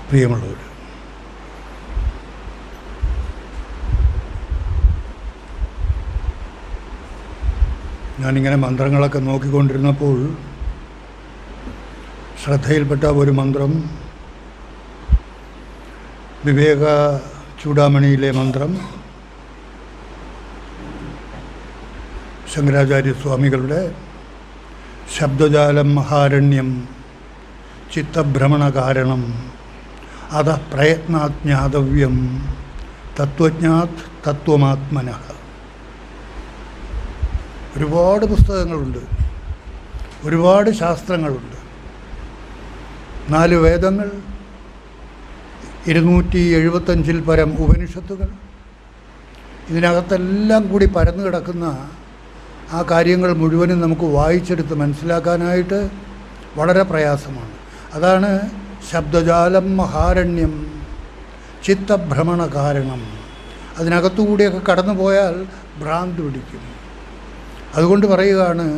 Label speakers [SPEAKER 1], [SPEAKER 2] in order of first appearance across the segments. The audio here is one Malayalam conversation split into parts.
[SPEAKER 1] പ്രിയമുള്ളവർ, ഞാനിങ്ങനെ മന്ത്രങ്ങളൊക്കെ നോക്കിക്കൊണ്ടിരുന്നപ്പോൾ ശ്രദ്ധയിൽപ്പെട്ട ഒരു മന്ത്രം, വിവേക ചൂടാമണിയിലെ മന്ത്രം, ശങ്കരാചാര്യസ്വാമികളുടെ ശബ്ദജാലം മഹാരണ്യം ചിത്തഭ്രമണകാരണം അത പ്രയത്നാജ്ഞാതവ്യം തത്വജ്ഞാത് തത്വമാത്മനഃ. ഒരുപാട് പുസ്തകങ്ങളുണ്ട്, ഒരുപാട് ശാസ്ത്രങ്ങളുണ്ട്, 4 വേദങ്ങൾ, 275-ൽ പരം ഉപനിഷത്തുകൾ, ഇതിനകത്തെല്ലാം കൂടി പരന്നു കിടക്കുന്ന ആ കാര്യങ്ങൾ മുഴുവനും നമുക്ക് വായിച്ചെടുത്ത് മനസ്സിലാക്കാനായിട്ട് വളരെ പ്രയാസമാണ്. അതാണ് ശബ്ദജാലം മഹാരണ്യം ചിത്തഭ്രമണ കാരണം. അതിനകത്തുകൂടിയൊക്കെ കടന്നു പോയാൽ ഭ്രാന്ത് പിടിക്കും. അതുകൊണ്ട് പറയുകയാണ്,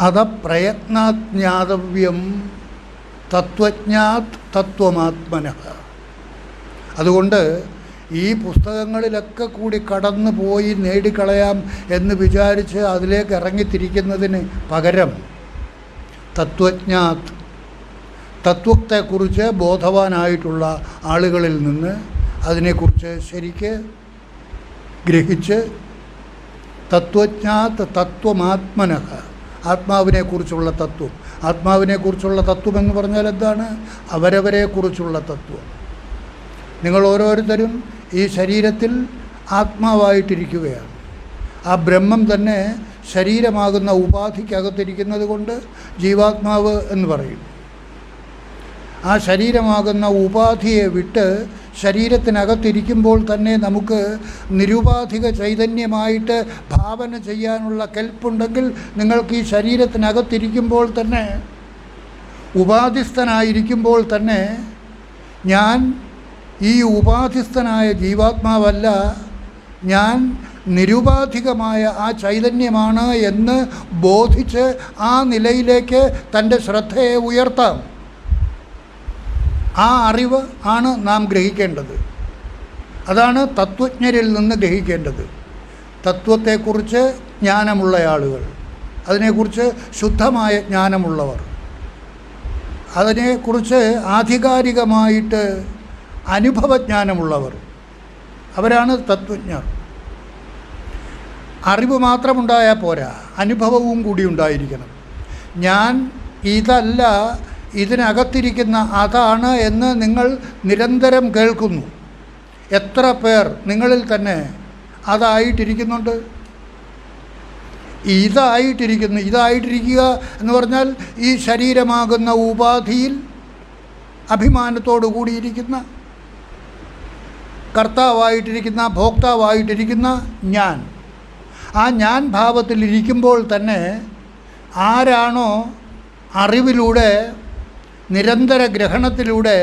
[SPEAKER 1] അത പ്രയത്നാജ്ഞാതവ്യം തത്വജ്ഞാത് തത്വമാത്മനഃ. അതുകൊണ്ട് ഈ പുസ്തകങ്ങളിലൊക്കെ കൂടി കടന്നു പോയി നേടിക്കളയാം എന്ന് വിചാരിച്ച് അതിലേക്ക് ഇറങ്ങിത്തിരിക്കുന്നതിന് പകരം തത്വജ്ഞാത്, തത്വത്തെക്കുറിച്ച് ബോധവാനായിട്ടുള്ള ആളുകളിൽ നിന്ന് അതിനെക്കുറിച്ച് ശരിക്ക് ഗ്രഹിച്ച് തത്വജ്ഞാത് തത്വമാത്മനഃ, ആത്മാവിനെക്കുറിച്ചുള്ള തത്വം. ആത്മാവിനെക്കുറിച്ചുള്ള തത്വം എന്ന് പറഞ്ഞാൽ എന്താണ്? അവരവരെക്കുറിച്ചുള്ള തത്വം. നിങ്ങൾ ഓരോരുത്തരും ഈ ശരീരത്തിൽ ആത്മാവായിട്ടിരിക്കുകയാണ്. ആ ബ്രഹ്മം തന്നെ ശരീരമാകുന്ന ഉപാധിക്കകത്തിരിക്കുന്നത് കൊണ്ട് ജീവാത്മാവ് എന്ന് പറയും. ആ ശരീരമാകുന്ന ഉപാധിയെ വിട്ട് ശരീരത്തിനകത്തിരിക്കുമ്പോൾ തന്നെ നമുക്ക് നിരുപാധിക ചൈതന്യമായിട്ട് ഭാവന ചെയ്യാനുള്ള കെൽപ്പുണ്ടെങ്കിൽ നിങ്ങൾക്ക് ഈ ശരീരത്തിനകത്തിരിക്കുമ്പോൾ തന്നെ, ഉപാധിസ്ഥനായിരിക്കുമ്പോൾ തന്നെ, ഞാൻ ഈ ഉപാധിസ്ഥനായ ജീവാത്മാവല്ല, ഞാൻ നിരുപാധികമായ ആ ചൈതന്യമാണ് എന്ന് ബോധിച്ച് ആ നിലയിലേക്ക് തൻ്റെ ശ്രദ്ധയെ ഉയർത്താം. ആ അറിവ് ആണ് നാം ഗ്രഹിക്കേണ്ടത്. അതാണ് തത്വജ്ഞരിൽ നിന്ന് ഗ്രഹിക്കേണ്ടത്. തത്വത്തെക്കുറിച്ച് ജ്ഞാനമുള്ള ആളുകൾ, അതിനെക്കുറിച്ച് ശുദ്ധമായ ജ്ഞാനമുള്ളവർ, അതിനെക്കുറിച്ച് ആധികാരികമായിട്ട് അനുഭവജ്ഞാനമുള്ളവർ, അവരാണ് തത്വജ്ഞർ. അറിവ് മാത്രമുണ്ടായാൽ പോരാ, അനുഭവവും കൂടി ഉണ്ടായിരിക്കണം. ഞാൻ ഇതല്ല, ഇതിനകത്തിരിക്കുന്ന അതാണ് എന്ന് നിങ്ങൾ നിരന്തരം കേൾക്കുന്നു. എത്ര പേർ നിങ്ങളിൽ തന്നെ അതായിട്ടിരിക്കുന്നുണ്ട്? ഇതായിട്ടിരിക്കുക എന്ന് പറഞ്ഞാൽ ഈ ശരീരമാകുന്ന ഉപാധിയിൽ അഭിമാനത്തോടു കൂടിയിരിക്കുന്ന, കർത്താവായിട്ടിരിക്കുന്ന, ഭോക്താവായിട്ടിരിക്കുന്ന ഞാൻ. ആ ഞാൻ ഭാവത്തിലിരിക്കുമ്പോൾ തന്നെ ആരാണോ അറിവിലൂടെ, നിരന്തര ഗ്രഹണത്തിലൂടെ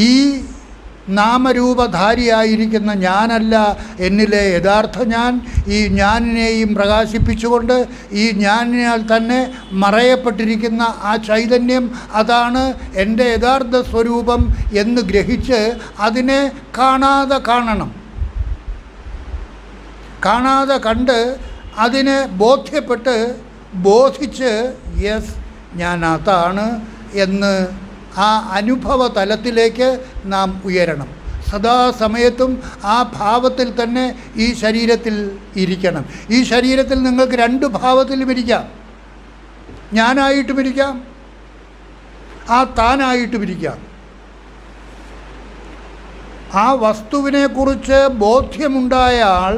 [SPEAKER 1] ഈ നാമരൂപധാരിയായിരിക്കുന്ന ഞാനല്ല എന്നിലെ യഥാർത്ഥ ഞാൻ, ഈ ഞാനിനെയും പ്രകാശിപ്പിച്ചുകൊണ്ട് ഈ ഞാനിനാൽ തന്നെ മറയപ്പെട്ടിരിക്കുന്ന ആ ചൈതന്യം, അതാണ് എൻ്റെ യഥാർത്ഥ സ്വരൂപം എന്ന് ഗ്രഹിച്ച് അതിനെ കാണാതെ കാണണം. കാണാതെ കണ്ട് അതിനെ ബോധ്യപ്പെട്ട് ബോധിച്ച് യെസ് ഞാൻ അതാണ് എന്ന് ആ അനുഭവ തലത്തിലേക്ക് നാം ഉയരണം. സദാസമയത്തും ആ ഭാവത്തിൽ തന്നെ ഈ ശരീരത്തിൽ ഇരിക്കണം. ഈ ശരീരത്തിൽ നിങ്ങൾക്ക് 2 ഭാവത്തിലും ഇരിക്കാം. ഞാനായിട്ടും ഇരിക്കാം, ആ താനായിട്ടും ഇരിക്കാം. ആ വസ്തുവിനെക്കുറിച്ച് ബോധ്യമുണ്ടായ ആൾ,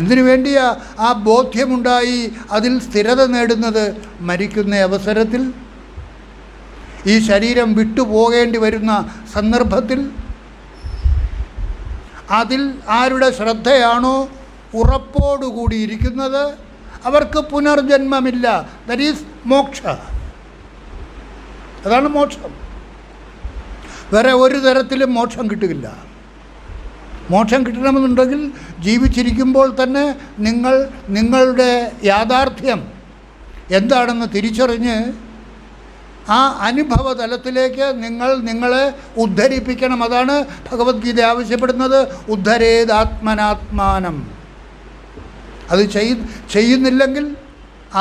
[SPEAKER 1] എന്തിനു വേണ്ടിയാ ആ ബോധ്യമുണ്ടായി അതിൽ സ്ഥിരത നേടുന്നത്? മരിക്കുന്ന അവസരത്തിൽ, ഈ ശരീരം വിട്ടുപോകേണ്ടി വരുന്ന സന്ദർഭത്തിൽ, അതിൽ ആരുടെ ശ്രദ്ധയാണോ ഉറപ്പോടുകൂടിയിരിക്കുന്നത് അവർക്ക് പുനർജന്മമില്ല. That is മോക്ഷ. അതാണ് മോക്ഷം. വേറെ ഒരു തരത്തിലും മോക്ഷം കിട്ടുകയില്ല. മോക്ഷം കിട്ടണമെന്നുണ്ടെങ്കിൽ ജീവിച്ചിരിക്കുമ്പോൾ തന്നെ നിങ്ങളുടെ യാഥാർത്ഥ്യം എന്താണെന്ന് തിരിച്ചറിഞ്ഞ് ആ അനുഭവ തലത്തിലേക്ക് നിങ്ങളെ ഉദ്ധരിപ്പിക്കണം. അതാണ് ഭഗവത്ഗീത ആവശ്യപ്പെടുന്നത്, ഉദ്ധരേതാത്മനാത്മാനം. അത് ചെയ്യുന്നില്ലെങ്കിൽ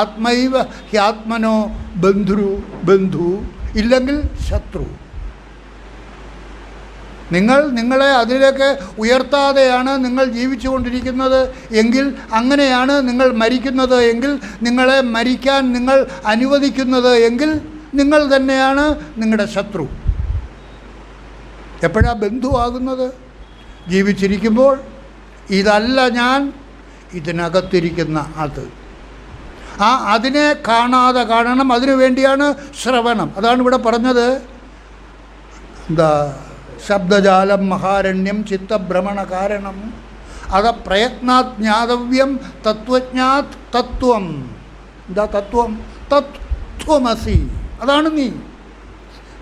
[SPEAKER 1] ആത്മൈവ ഹ്യാത്മനോ ബന്ധു ഇല്ലെങ്കിൽ ശത്രു. നിങ്ങളെ അതിലേക്ക് ഉയർത്താതെയാണ് നിങ്ങൾ ജീവിച്ചു കൊണ്ടിരിക്കുന്നത് എങ്കിൽ, അങ്ങനെയാണ് നിങ്ങൾ മരിക്കുന്നത് എങ്കിൽ, നിങ്ങളെ മരിക്കാൻ നിങ്ങൾ അനുവദിക്കുന്നത് എങ്കിൽ നിങ്ങൾ തന്നെയാണ് നിങ്ങളുടെ ശത്രു. എപ്പോഴാണ് ബന്ധുവാകുന്നത്? ജീവിച്ചിരിക്കുമ്പോൾ. ഇതല്ല ഞാൻ, ഇതിനകത്തിരിക്കുന്ന അത്. അതിനെ കാണാതെ കാണണം. അതിനു വേണ്ടിയാണ് ശ്രവണം. അതാണ് ഇവിടെ പറഞ്ഞത്, ശബ്ദജാലം മഹാരണ്യം ചിത്തഭ്രമണ കാരണം അത പ്രയത്നാത് ജ്ഞാതവ്യം തത്വജ്ഞാത് തത്വം. തത്വം? തത്വമസി. അതാണ് നീ.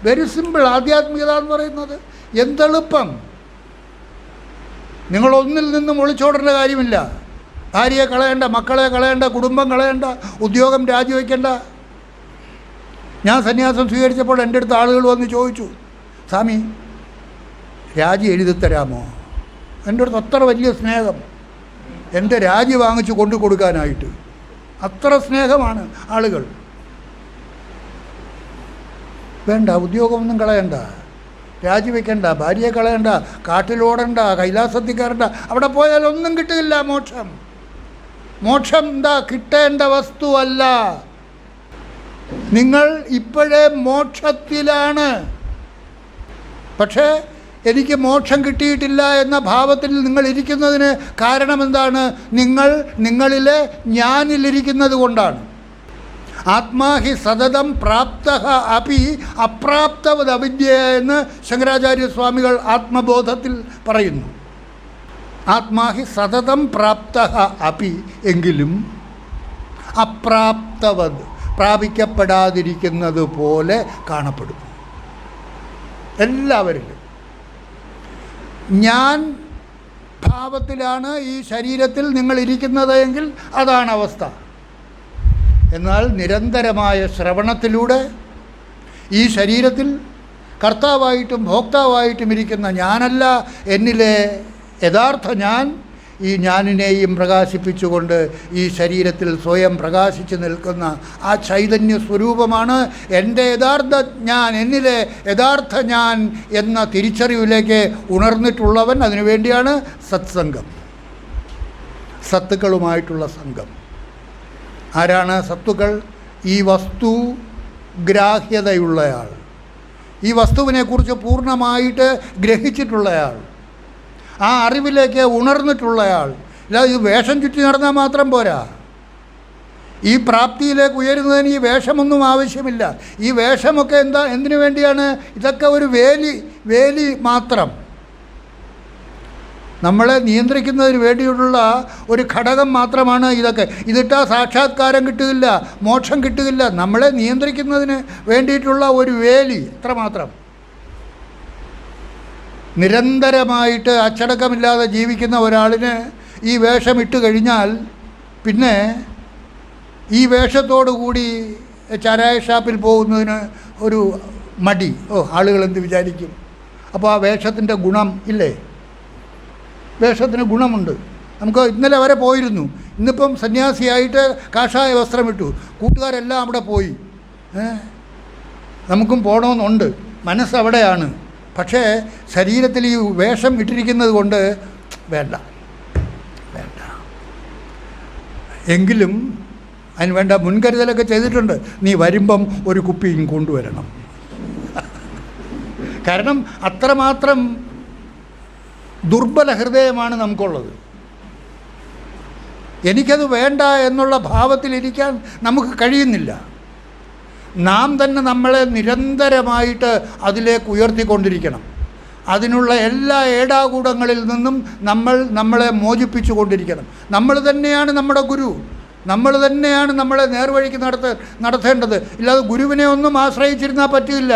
[SPEAKER 1] Very simple. ആധ്യാത്മികത എന്ന് പറയുന്നത് എന്തെളുപ്പം. നിങ്ങളൊന്നിൽ നിന്നും ഒളിച്ചോടേണ്ട കാര്യമില്ല. ഭാര്യയെ കളയണ്ട, മക്കളെ കളയണ്ട, കുടുംബം കളയണ്ട, ഉദ്യോഗം രാജിവെക്കേണ്ട. ഞാൻ സന്യാസം സ്വീകരിച്ചപ്പോൾ എൻ്റെ അടുത്ത് ആളുകൾ വന്ന് ചോദിച്ചു, സ്വാമി രാജി എഴുതിത്തരാമോ? എൻ്റെ അടുത്ത് അത്ര വലിയ സ്നേഹം, എൻ്റെ രാജി വാങ്ങിച്ച് കൊണ്ടു കൊടുക്കാനായിട്ട് അത്ര സ്നേഹമാണ് ആളുകൾ. വേണ്ട, ഉദ്യോഗമൊന്നും കളയണ്ട, രാജിവെക്കണ്ട, ഭാര്യയെ കളയണ്ട, കാട്ടിലോടണ്ട, കൈലാസത്തിൽ കയറണ്ട. അവിടെ പോയാൽ ഒന്നും കിട്ടില്ല. മോക്ഷം കിട്ടേണ്ട വസ്തുവല്ല. നിങ്ങൾ ഇപ്പോഴേ മോക്ഷത്തിലാണ്. പക്ഷേ എനിക്ക് മോക്ഷം കിട്ടിയിട്ടില്ല എന്ന ഭാവത്തിൽ നിങ്ങൾ ഇരിക്കുന്നതിന് കാരണം എന്താണ്? നിങ്ങളിലെ ഞാനിലിരിക്കുന്നത് കൊണ്ടാണ്. ആത്മാഹി സതതം പ്രാപ്ത അപി അപ്രാപ്തവത് അവിദ്യ എന്ന് ശങ്കരാചാര്യസ്വാമികൾ ആത്മബോധത്തിൽ പറയുന്നു. ആത്മാഹി സതതം പ്രാപ്ത അപി എങ്കിലും അപ്രാപ്തവത് പ്രാപിക്കപ്പെടാതിരിക്കുന്നത് പോലെ കാണപ്പെടും എല്ലാവരിലും. ഞാൻ ഭാവത്തിലാണ് ഈ ശരീരത്തിൽ നിങ്ങൾ ഇരിക്കുന്നത് എങ്കിൽ അതാണ് അവസ്ഥ. എന്നാൽ നിരന്തരമായ ശ്രവണത്തിലൂടെ ഈ ശരീരത്തിൽ കർത്താവായിട്ടും ഭോക്താവായിട്ടും ഇരിക്കുന്ന ഞാനല്ല എന്നിലെ യഥാർത്ഥ ഞാൻ, ഈ ഞാനിനെയും പ്രകാശിപ്പിച്ചുകൊണ്ട് ഈ ശരീരത്തിൽ സ്വയം പ്രകാശിച്ച് നിൽക്കുന്ന ആ ചൈതന്യ സ്വരൂപമാണ് എൻ്റെ യഥാർത്ഥ ഞാൻ, എന്നിലെ യഥാർത്ഥ ഞാൻ എന്ന തിരിച്ചറിവിലേക്ക് ഉണർന്നിട്ടുള്ളവൻ. അതിനുവേണ്ടിയാണ് സത്സംഗം, സത്തുക്കളുമായിട്ടുള്ള സംഘം. ആരാണ് സത്തുക്കൾ? ഈ വസ്തു ഗ്രാഹ്യതയുള്ളയാൾ, ഈ വസ്തുവിനെക്കുറിച്ച് പൂർണ്ണമായിട്ട് ഗ്രഹിച്ചിട്ടുള്ളയാൾ, ആ അറിവിലേക്ക് ഉണർന്നിട്ടുള്ളയാൾ. അല്ലാതെ ഇത് വേഷം ചുറ്റി നടന്നാൽ മാത്രം പോരാ. ഈ പ്രാപ്തിയിലേക്ക് ഉയരുന്നതിന് ഈ വേഷമൊന്നും ആവശ്യമില്ല. ഈ വേഷമൊക്കെ എന്തിനു വേണ്ടിയാണ്? ഇതൊക്കെ ഒരു വേലി മാത്രം. നമ്മളെ നിയന്ത്രിക്കുന്നതിന് വേണ്ടിയിട്ടുള്ള ഒരു ഘടകം മാത്രമാണ് ഇതൊക്കെ. ഇതിട്ടാൽ സാക്ഷാത്കാരം കിട്ടുകയില്ല, മോക്ഷം കിട്ടുകയില്ല. നമ്മളെ നിയന്ത്രിക്കുന്നതിന് വേണ്ടിയിട്ടുള്ള ഒരു വേലി, അത്രമാത്രം. നിരന്തരമായിട്ട് അച്ചടക്കമില്ലാതെ ജീവിക്കുന്ന ഒരാളിന് ഈ വേഷം ഇട്ട് കഴിഞ്ഞാൽ പിന്നെ ഈ വേഷത്തോടു കൂടി ചാരായ ഷാപ്പിൽ പോകുന്നതിന് ഒരു മടി. ആളുകൾ എന്ത് വിചാരിക്കും? അപ്പോൾ ആ വേഷത്തിൻ്റെ ഗുണം ഇല്ലേ? വേഷത്തിന് ഗുണമുണ്ട്. നമുക്ക് ഇന്നലെ വരെ പോയിരുന്നു, ഇന്നിപ്പം സന്യാസിയായിട്ട് കാഷായ വസ്ത്രമിട്ടു, കൂട്ടുകാരെല്ലാം അവിടെ പോയി. നമുക്കും പോകണമെന്നുണ്ട്, മനസ്സവിടെയാണ്. പക്ഷേ ശരീരത്തിൽ ഈ വേഷം ഇട്ടിരിക്കുന്നത് കൊണ്ട് വേണ്ട. എങ്കിലും അതിന് വേണ്ട മുൻകരുതലൊക്കെ ചെയ്തിട്ടുണ്ട്. നീ വരുമ്പം ഒരു കുപ്പിയും കൊണ്ടുവരണം. കാരണം അത്രമാത്രം ദുർബല ഹൃദയമാണ് നമുക്കുള്ളത്. എനിക്കത് വേണ്ട എന്നുള്ള ഭാവത്തിലിരിക്കാൻ നമുക്ക് കഴിയുന്നില്ല. നാം തന്നെ നമ്മളെ നിരന്തരമായിട്ട് അതിലേക്ക് ഉയർത്തിക്കൊണ്ടിരിക്കണം. അതിനുള്ള എല്ലാ ഏടാകൂടങ്ങളിൽ നിന്നും നമ്മളെ മോചിപ്പിച്ചു കൊണ്ടിരിക്കണം. നമ്മൾ തന്നെയാണ് നമ്മുടെ ഗുരു, നമ്മൾ തന്നെയാണ് നമ്മളെ നേർവഴിക്ക് നടത്തേണ്ടത്. ഇല്ലാതെ ഗുരുവിനെ ഒന്നും ആശ്രയിച്ചിരുന്നാൽ പറ്റില്ല.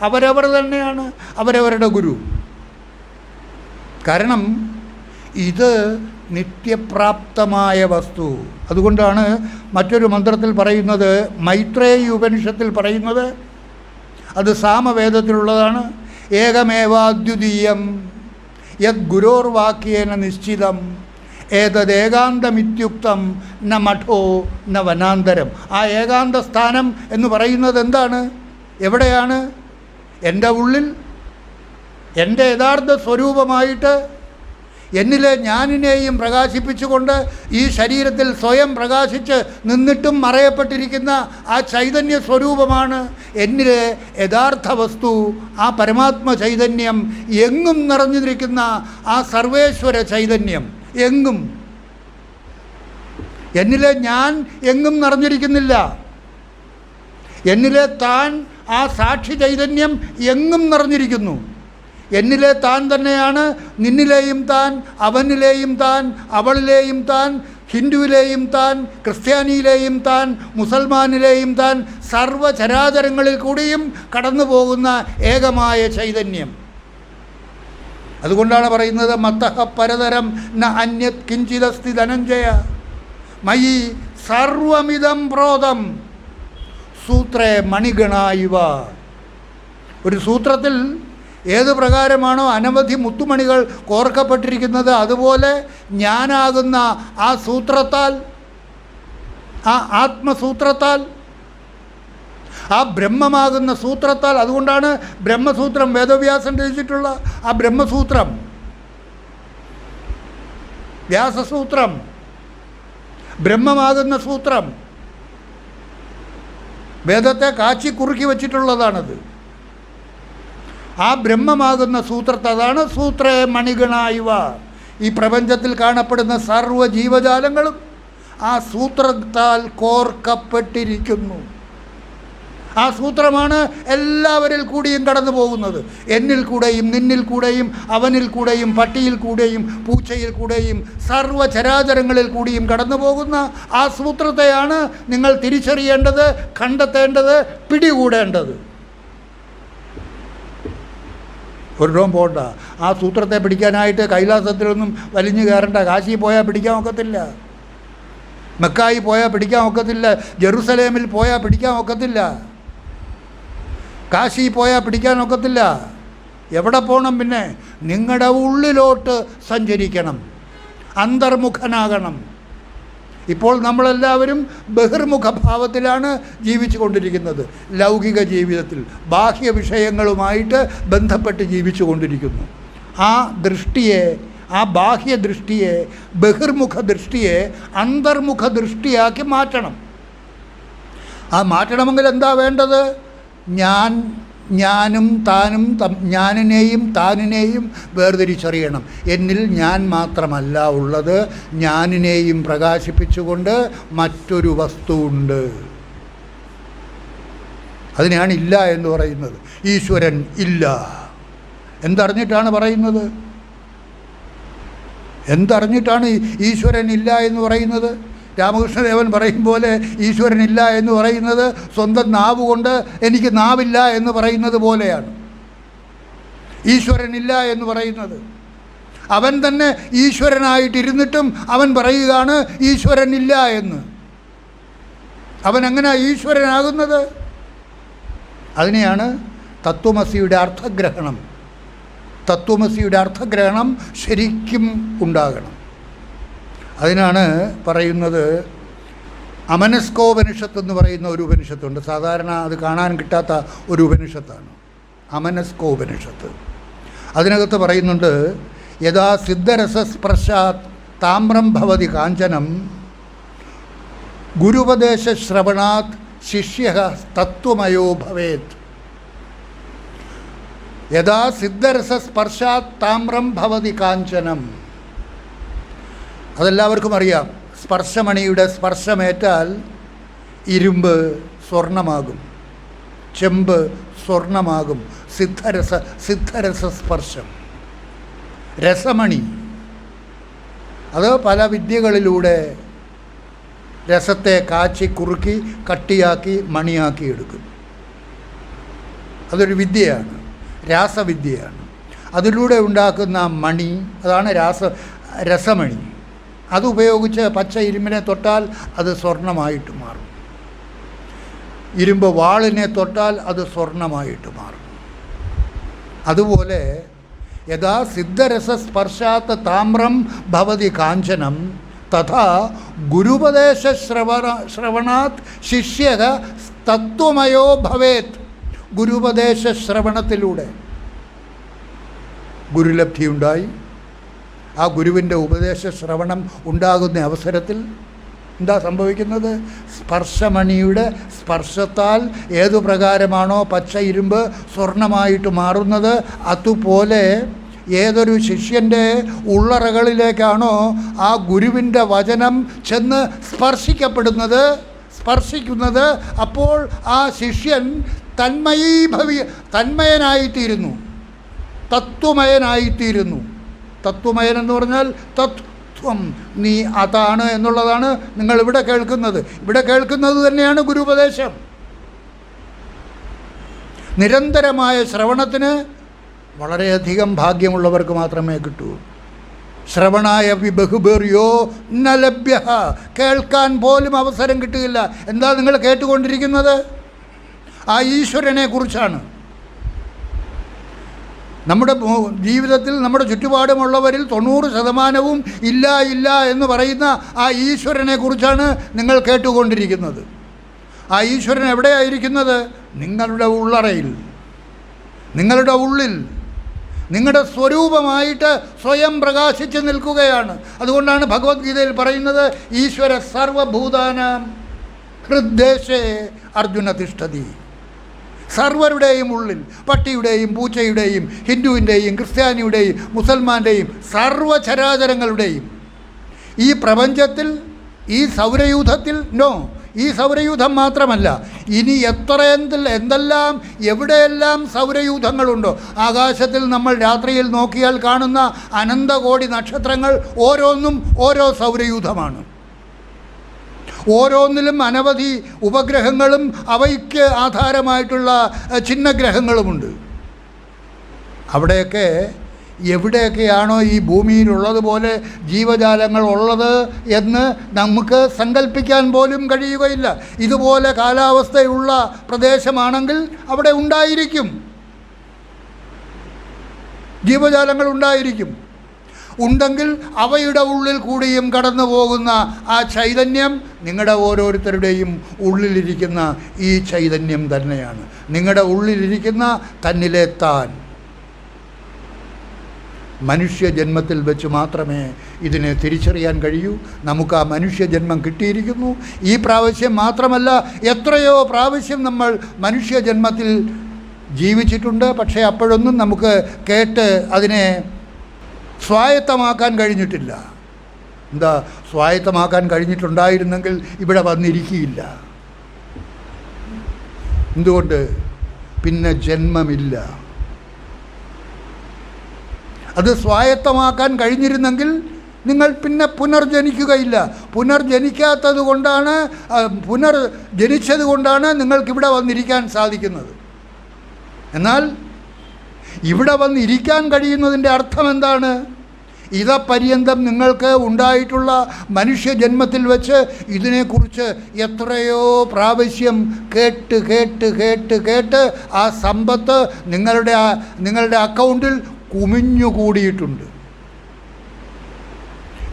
[SPEAKER 1] അവരവർ തന്നെയാണ് അവരവരുടെ ഗുരു. കാരണം ഇത് നിത്യപ്രാപ്തമായ വസ്തു. അതുകൊണ്ടാണ് മറ്റൊരു മന്ത്രത്തിൽ പറയുന്നത്, മൈത്രേയി ഉപനിഷത്തിൽ പറയുന്നത്, അത് സാമവേദത്തിലുള്ളതാണ്, ഏകമേവാദ്വിതീയം യത് ഗുരോർവാക്യേന നിശ്ചിതം ഏതദേകാന്തമിത്യുക്തം ന മഠോ ന വനാന്തരം. ആ ഏകാന്ത സ്ഥാനം എന്ന് പറയുന്നത് എന്താണ്? എവിടെയാണ്? എൻ്റെ ഉള്ളിൽ, എൻ്റെ യഥാർത്ഥ സ്വരൂപമായിട്ട് എന്നിലെ ഞാനിനെയും പ്രകാശിപ്പിച്ചുകൊണ്ട് ഈ ശരീരത്തിൽ സ്വയം പ്രകാശിച്ച് നിന്നിട്ടും മറയപ്പെട്ടിരിക്കുന്ന ആ ചൈതന്യ സ്വരൂപമാണ് എന്നിലെ യഥാർത്ഥ വസ്തു. ആ പരമാത്മ ചൈതന്യം, എങ്ങും നിറഞ്ഞിരിക്കുന്ന ആ സർവേശ്വര ചൈതന്യം, എങ്ങും. എന്നിലെ ഞാൻ എങ്ങും നിറഞ്ഞിരിക്കുന്നില്ല. എന്നിലെ താൻ, ആ സാക്ഷി ചൈതന്യം എങ്ങും നിറഞ്ഞിരിക്കുന്നു. എന്നിലെ താൻ തന്നെയാണ് നിന്നിലെയും താൻ, അവനിലെയും താൻ, അവളിലെയും താൻ, ഹിന്ദുവിലെയും താൻ, ക്രിസ്ത്യാനിയിലെയും താൻ, മുസൽമാനിലെയും താൻ, സർവ്വചരാചരങ്ങളിൽ കൂടിയും കടന്നു പോകുന്ന ഏകമായ ചൈതന്യം. അതുകൊണ്ടാണ് പറയുന്നത്, മത്തഃ പരതരം ന അന്യത് കിഞ്ചിദസ്തി ധനഞ്ജയ മയി സർവമിതം പ്രോതം സൂത്രേ മണിഗണായിവ. ഒരു സൂത്രത്തിൽ ഏത് പ്രകാരമാണോ അനവധി മുത്തുമണികൾ കോർക്കപ്പെട്ടിരിക്കുന്നത്, അതുപോലെ ഞാനാകുന്ന ആ സൂത്രത്താൽ, ആ ആത്മസൂത്രത്താൽ, ആ ബ്രഹ്മമാകുന്ന സൂത്രത്താൽ, അതുകൊണ്ടാണ് ബ്രഹ്മസൂത്രം വേദവ്യാസൻ രചിച്ചിട്ടുള്ള ആ ബ്രഹ്മസൂത്രം, വ്യാസസൂത്രം, ബ്രഹ്മമാകുന്ന സൂത്രം, വേദത്തെ കാച്ചി കുറുക്കി വച്ചിട്ടുള്ളതാണത്. ആ ബ്രഹ്മമാകുന്ന സൂത്രത്തെ, അതാണ് സൂത്രേ മണിഗണായിവ. ഈ പ്രപഞ്ചത്തിൽ കാണപ്പെടുന്ന സർവ്വ ജീവജാലങ്ങളും ആ സൂത്രത്താൽ കോർക്കപ്പെട്ടിരിക്കുന്നു. ആ സൂത്രമാണ് എല്ലാവരിൽ കൂടിയും കടന്നു പോകുന്നത്. എന്നിൽ കൂടെയും നിന്നിൽ കൂടെയും അവനിൽ കൂടെയും പട്ടിയിൽ കൂടെയും പൂച്ചയിൽ കൂടെയും സർവ്വചരാചരങ്ങളിൽ കൂടിയും കടന്നു പോകുന്ന ആ സൂത്രത്തെയാണ് നിങ്ങൾ തിരിച്ചറിയേണ്ടത്, കണ്ടെത്തേണ്ടത്, പിടികൂടേണ്ടത്. ഒരിടവും പോകണ്ട. ആ സൂത്രത്തെ പിടിക്കാനായിട്ട് കൈലാസത്തിലൊന്നും വലിഞ്ഞു കയറണ്ട. കാശി പോയാൽ പിടിക്കാൻ ഒക്കത്തില്ല, മക്കായി പോയാൽ പിടിക്കാൻ ഒക്കത്തില്ല, ജെറുസലേമിൽ പോയാൽ പിടിക്കാൻ ഒക്കത്തില്ല, കാശി പോയാൽ പിടിക്കാൻ ഒക്കത്തില്ല. എവിടെ പോകണം? പിന്നെ നിങ്ങളുടെ ഉള്ളിലോട്ട് സഞ്ചരിക്കണം, അന്തർമുഖനാകണം. ഇപ്പോൾ നമ്മളെല്ലാവരും ബഹിർമുഖഭാവത്തിലാണ് ജീവിച്ചു കൊണ്ടിരിക്കുന്നത്. ലൗകിക ജീവിതത്തിൽ ബാഹ്യ വിഷയങ്ങളുമായിട്ട് ബന്ധപ്പെട്ട് ജീവിച്ചു കൊണ്ടിരിക്കുന്നു. ആ ദൃഷ്ടിയെ, ആ ബാഹ്യ ദൃഷ്ടിയെ, ബഹിർമുഖ ദൃഷ്ടിയെ അന്തർമുഖ ദൃഷ്ടിയാക്കി മാറ്റണം. ആ മാറ്റണമെങ്കിൽ എന്താ വേണ്ടത്? ഞാനും താനും, ഞാനിനെയും താനിനെയും വേർതിരിച്ചറിയണം. എന്നിൽ ഞാൻ മാത്രമല്ല ഉള്ളത്, ഞാനിനെയും പ്രകാശിപ്പിച്ചുകൊണ്ട് മറ്റൊരു വസ്തുവുണ്ട്. അതിനെയാണ് ഇല്ല എന്ന് പറയുന്നത്. ഈശ്വരൻ ഇല്ല. എന്തറിഞ്ഞിട്ടാണ് പറയുന്നത്? എന്തറിഞ്ഞിട്ടാണ് ഈശ്വരൻ ഇല്ല എന്ന് പറയുന്നത്? രാമകൃഷ്ണദേവൻ പറയും പോലെ ഈശ്വരനില്ല എന്ന് പറയുന്നത് സ്വന്തം നാവ് കൊണ്ട് എനിക്ക് നാവില്ല എന്ന് പറയുന്നത് പോലെയാണ്. ഈശ്വരനില്ല എന്ന് പറയുന്നത്, അവൻ തന്നെ ഈശ്വരനായിട്ടിരുന്നിട്ടും അവൻ പറയുകയാണ് ഈശ്വരനില്ല എന്ന്. അവൻ എങ്ങനെ ഈശ്വരനാകുന്നത്? അതിനെയാണ് തത്വമസിയുടെ അർത്ഥഗ്രഹണം. തത്വമസിയുടെ അർത്ഥഗ്രഹണം ശരിക്കും ഉണ്ടാകണം. അതിനാണ് പറയുന്നത്, അമനസ്കോപനിഷത്ത് എന്ന് പറയുന്ന ഒരു ഉപനിഷത്തുണ്ട്. സാധാരണ അത് കാണാൻ കിട്ടാത്ത ഒരു ഉപനിഷത്താണ് അമനസ്കോപനിഷത്ത്. അതിനകത്ത് പറയുന്നുണ്ട്, യഥാ സിദ്ധരസസ്പർശാത് താമ്രം ഭവതി കാഞ്ചനം ഗുരുപദേശശ്രവണാത് ശിഷ്യഃ തത്വമയോ ഭവേത്. യഥാ സിദ്ധരസസ്പർശാത് താമ്രം ഭവതി കാഞ്ചനം. അതെല്ലാവർക്കും അറിയാം. സ്പർശമണിയുടെ സ്പർശമേറ്റാൽ ഇരുമ്പ് സ്വർണമാകും, ചെമ്പ് സ്വർണമാകും. സിദ്ധരസസ്പർശം, രസമണി. അത് പല വിദ്യകളിലൂടെ രസത്തെ കാച്ചി കുറുക്കി കട്ടിയാക്കി മണിയാക്കി എടുക്കും. അതൊരു വിദ്യയാണ്, രാസവിദ്യയാണ്. അതിലൂടെ ഉണ്ടാക്കുന്ന മണി, അതാണ് രസമണി, അതുപയോഗിച്ച് പച്ച ഇരുമ്പിനെ തൊട്ടാൽ അത് സ്വർണമായിട്ട് മാറും. ഇരുമ്പ് വാളിനെ തൊട്ടാൽ അത് സ്വർണമായിട്ട് മാറും. അതുപോലെ യഥാ സിദ്ധരസസ്പർശാത്ത് താമ്രം ഭവതി കാഞ്ചനം തഥാ ഗുരുപദേശ ശ്രവണാത് ശിഷ്യക തത്വമയോ ഭവേത്. ഗുരുപദേശ ശ്രവണത്തിലൂടെ ഗുരുലബ്ധിയുണ്ടായി. ആ ഗുരുവിൻ്റെ ഉപദേശ ശ്രവണം ഉണ്ടാകുന്ന അവസരത്തിൽ എന്താ സംഭവിക്കുന്നത്? സ്പർശമണിയുടെ സ്പർശത്താൽ ഏതു പ്രകാരമാണോ പച്ച ഇരുമ്പ് സ്വർണമായിട്ട് മാറുന്നത്, അതുപോലെ ഏതൊരു ശിഷ്യൻ്റെ ഉള്ളറകളിലേക്കാണോ ആ ഗുരുവിൻ്റെ വചനം ചെന്ന് സ്പർശിക്കുന്നത്, അപ്പോൾ ആ ശിഷ്യൻ തന്മയനായിത്തീരുന്നു, തത്വമയനായിത്തീരുന്നു. തത്വമയൻ എന്ന് പറഞ്ഞാൽ തത്വം, നീ അതാണ് എന്നുള്ളതാണ് നിങ്ങളിവിടെ കേൾക്കുന്നത്. ഇവിടെ കേൾക്കുന്നത് തന്നെയാണ് ഗുരുപദേശം. നിരന്തരമായ ശ്രവണത്തിന് വളരെയധികം ഭാഗ്യമുള്ളവർക്ക് മാത്രമേ കിട്ടൂ. ശ്രവണായ ബഹുബേറിയോ ന ലഭ്യ, കേൾക്കാൻ പോലും അവസരം കിട്ടുകയില്ല. എന്താ നിങ്ങൾ കേട്ടുകൊണ്ടിരിക്കുന്നത്? ആ ഈശ്വരനെ കുറിച്ചാണ്. നമ്മുടെ ജീവിതത്തിൽ നമ്മുടെ ചുറ്റുപാടുമുള്ളവരിൽ 90% ഇല്ല എന്ന് പറയുന്ന ആ ഈശ്വരനെ കുറിച്ചാണ് നിങ്ങൾ കേട്ടുകൊണ്ടിരിക്കുന്നത്. ആ ഈശ്വരൻ എവിടെയായിരിക്കുന്നത്? നിങ്ങളുടെ ഉള്ളറയിൽ, നിങ്ങളുടെ ഉള്ളിൽ, നിങ്ങളുടെ സ്വരൂപമായിട്ട് സ്വയം പ്രകാശിച്ച് നിൽക്കുകയാണ്. അതുകൊണ്ടാണ് ഭഗവത്ഗീതയിൽ പറയുന്നത് ഈശ്വര സർവഭൂതാനാം ഹൃദ്ദേശേ അർജുന തിഷ്ഠതി. സർവരുടെയും ഉള്ളിൽ, പട്ടിയുടെയും പൂച്ചയുടെയും ഹിന്ദുവിൻ്റെയും ക്രിസ്ത്യാനിയുടെയും മുസൽമാൻ്റെയും സർവചരാചരങ്ങളുടെയും ഈ പ്രപഞ്ചത്തിൽ, ഈ സൗരയൂഥത്തിൽ, ഈ സൗരയൂഥം മാത്രമല്ല, ഇനി എന്തെല്ലാം എവിടെയെല്ലാം സൗരയൂഥങ്ങളുണ്ടോ, ആകാശത്തിൽ നമ്മൾ രാത്രിയിൽ നോക്കിയാൽ കാണുന്ന അനന്തകോടി നക്ഷത്രങ്ങൾ ഓരോന്നും ഓരോ സൗരയൂഥമാണ്. ഓരോന്നിലും അനവധി ഉപഗ്രഹങ്ങളും അവയ്ക്ക് ആധാരമായിട്ടുള്ള ചിഹ്നഗ്രഹങ്ങളുമുണ്ട്. അവിടെയൊക്കെ എവിടെയൊക്കെയാണോ ഈ ഭൂമിയിലുള്ളതുപോലെ ജീവജാലങ്ങൾ ഉള്ളത് എന്ന് നമുക്ക് സങ്കല്പിക്കാൻ പോലും കഴിയുകയില്ല. ഇതുപോലെ കാലാവസ്ഥയുള്ള പ്രദേശമാണെങ്കിൽ അവിടെ ഉണ്ടായിരിക്കും, ജീവജാലങ്ങൾ ഉണ്ടായിരിക്കും. ഉണ്ടെങ്കിൽ അവയുടെ ഉള്ളിൽ കൂടിയും കടന്നു പോകുന്ന ആ ചൈതന്യം നിങ്ങളുടെ ഓരോരുത്തരുടെയും ഉള്ളിലിരിക്കുന്ന ഈ ചൈതന്യം തന്നെയാണ്. നിങ്ങളുടെ ഉള്ളിലിരിക്കുന്ന തന്നിലെ താൻ. മനുഷ്യജന്മത്തിൽ വെച്ച് മാത്രമേ ഇതിനെ തിരിച്ചറിയാൻ കഴിയൂ. നമുക്ക് ആ മനുഷ്യജന്മം കിട്ടിയിരിക്കുന്നു. ഈ പ്രാവശ്യം മാത്രമല്ല, എത്രയോ പ്രാവശ്യം നമ്മൾ മനുഷ്യജന്മത്തിൽ ജീവിച്ചിട്ടുണ്ട്. പക്ഷേ അപ്പോഴൊന്നും നമുക്ക് കേട്ട് അതിനെ സ്വായത്തമാക്കാൻ കഴിഞ്ഞിട്ടില്ല. എന്താ, സ്വായത്തമാക്കാൻ കഴിഞ്ഞിട്ടുണ്ടായിരുന്നെങ്കിൽ ഇവിടെ വന്നിരിക്കുകയില്ല. എന്തുകൊണ്ട്? പിന്നെ ജന്മമില്ല. അത് സ്വായത്തമാക്കാൻ കഴിഞ്ഞിരുന്നെങ്കിൽ നിങ്ങൾ പിന്നെ പുനർജനിക്കുകയില്ല. പുനർജനിക്കാത്തത് കൊണ്ടാണ്, പുനർജനിച്ചത് കൊണ്ടാണ് നിങ്ങൾക്കിവിടെ വന്നിരിക്കാൻ സാധിക്കുന്നത്. എന്നാൽ ഇവിടെ വന്നിരിക്കാൻ കഴിയുന്നതിൻ്റെ അർത്ഥം എന്താണ്? ഇതപര്യന്തം നിങ്ങൾക്ക് ഉണ്ടായിട്ടുള്ള മനുഷ്യജന്മത്തിൽ വെച്ച് ഇതിനെക്കുറിച്ച് എത്രയോ പ്രാവശ്യം കേട്ട് ആ സമ്പത്ത് നിങ്ങളുടെ അക്കൗണ്ടിൽ കുമിഞ്ഞുകൂടിയിട്ടുണ്ട്.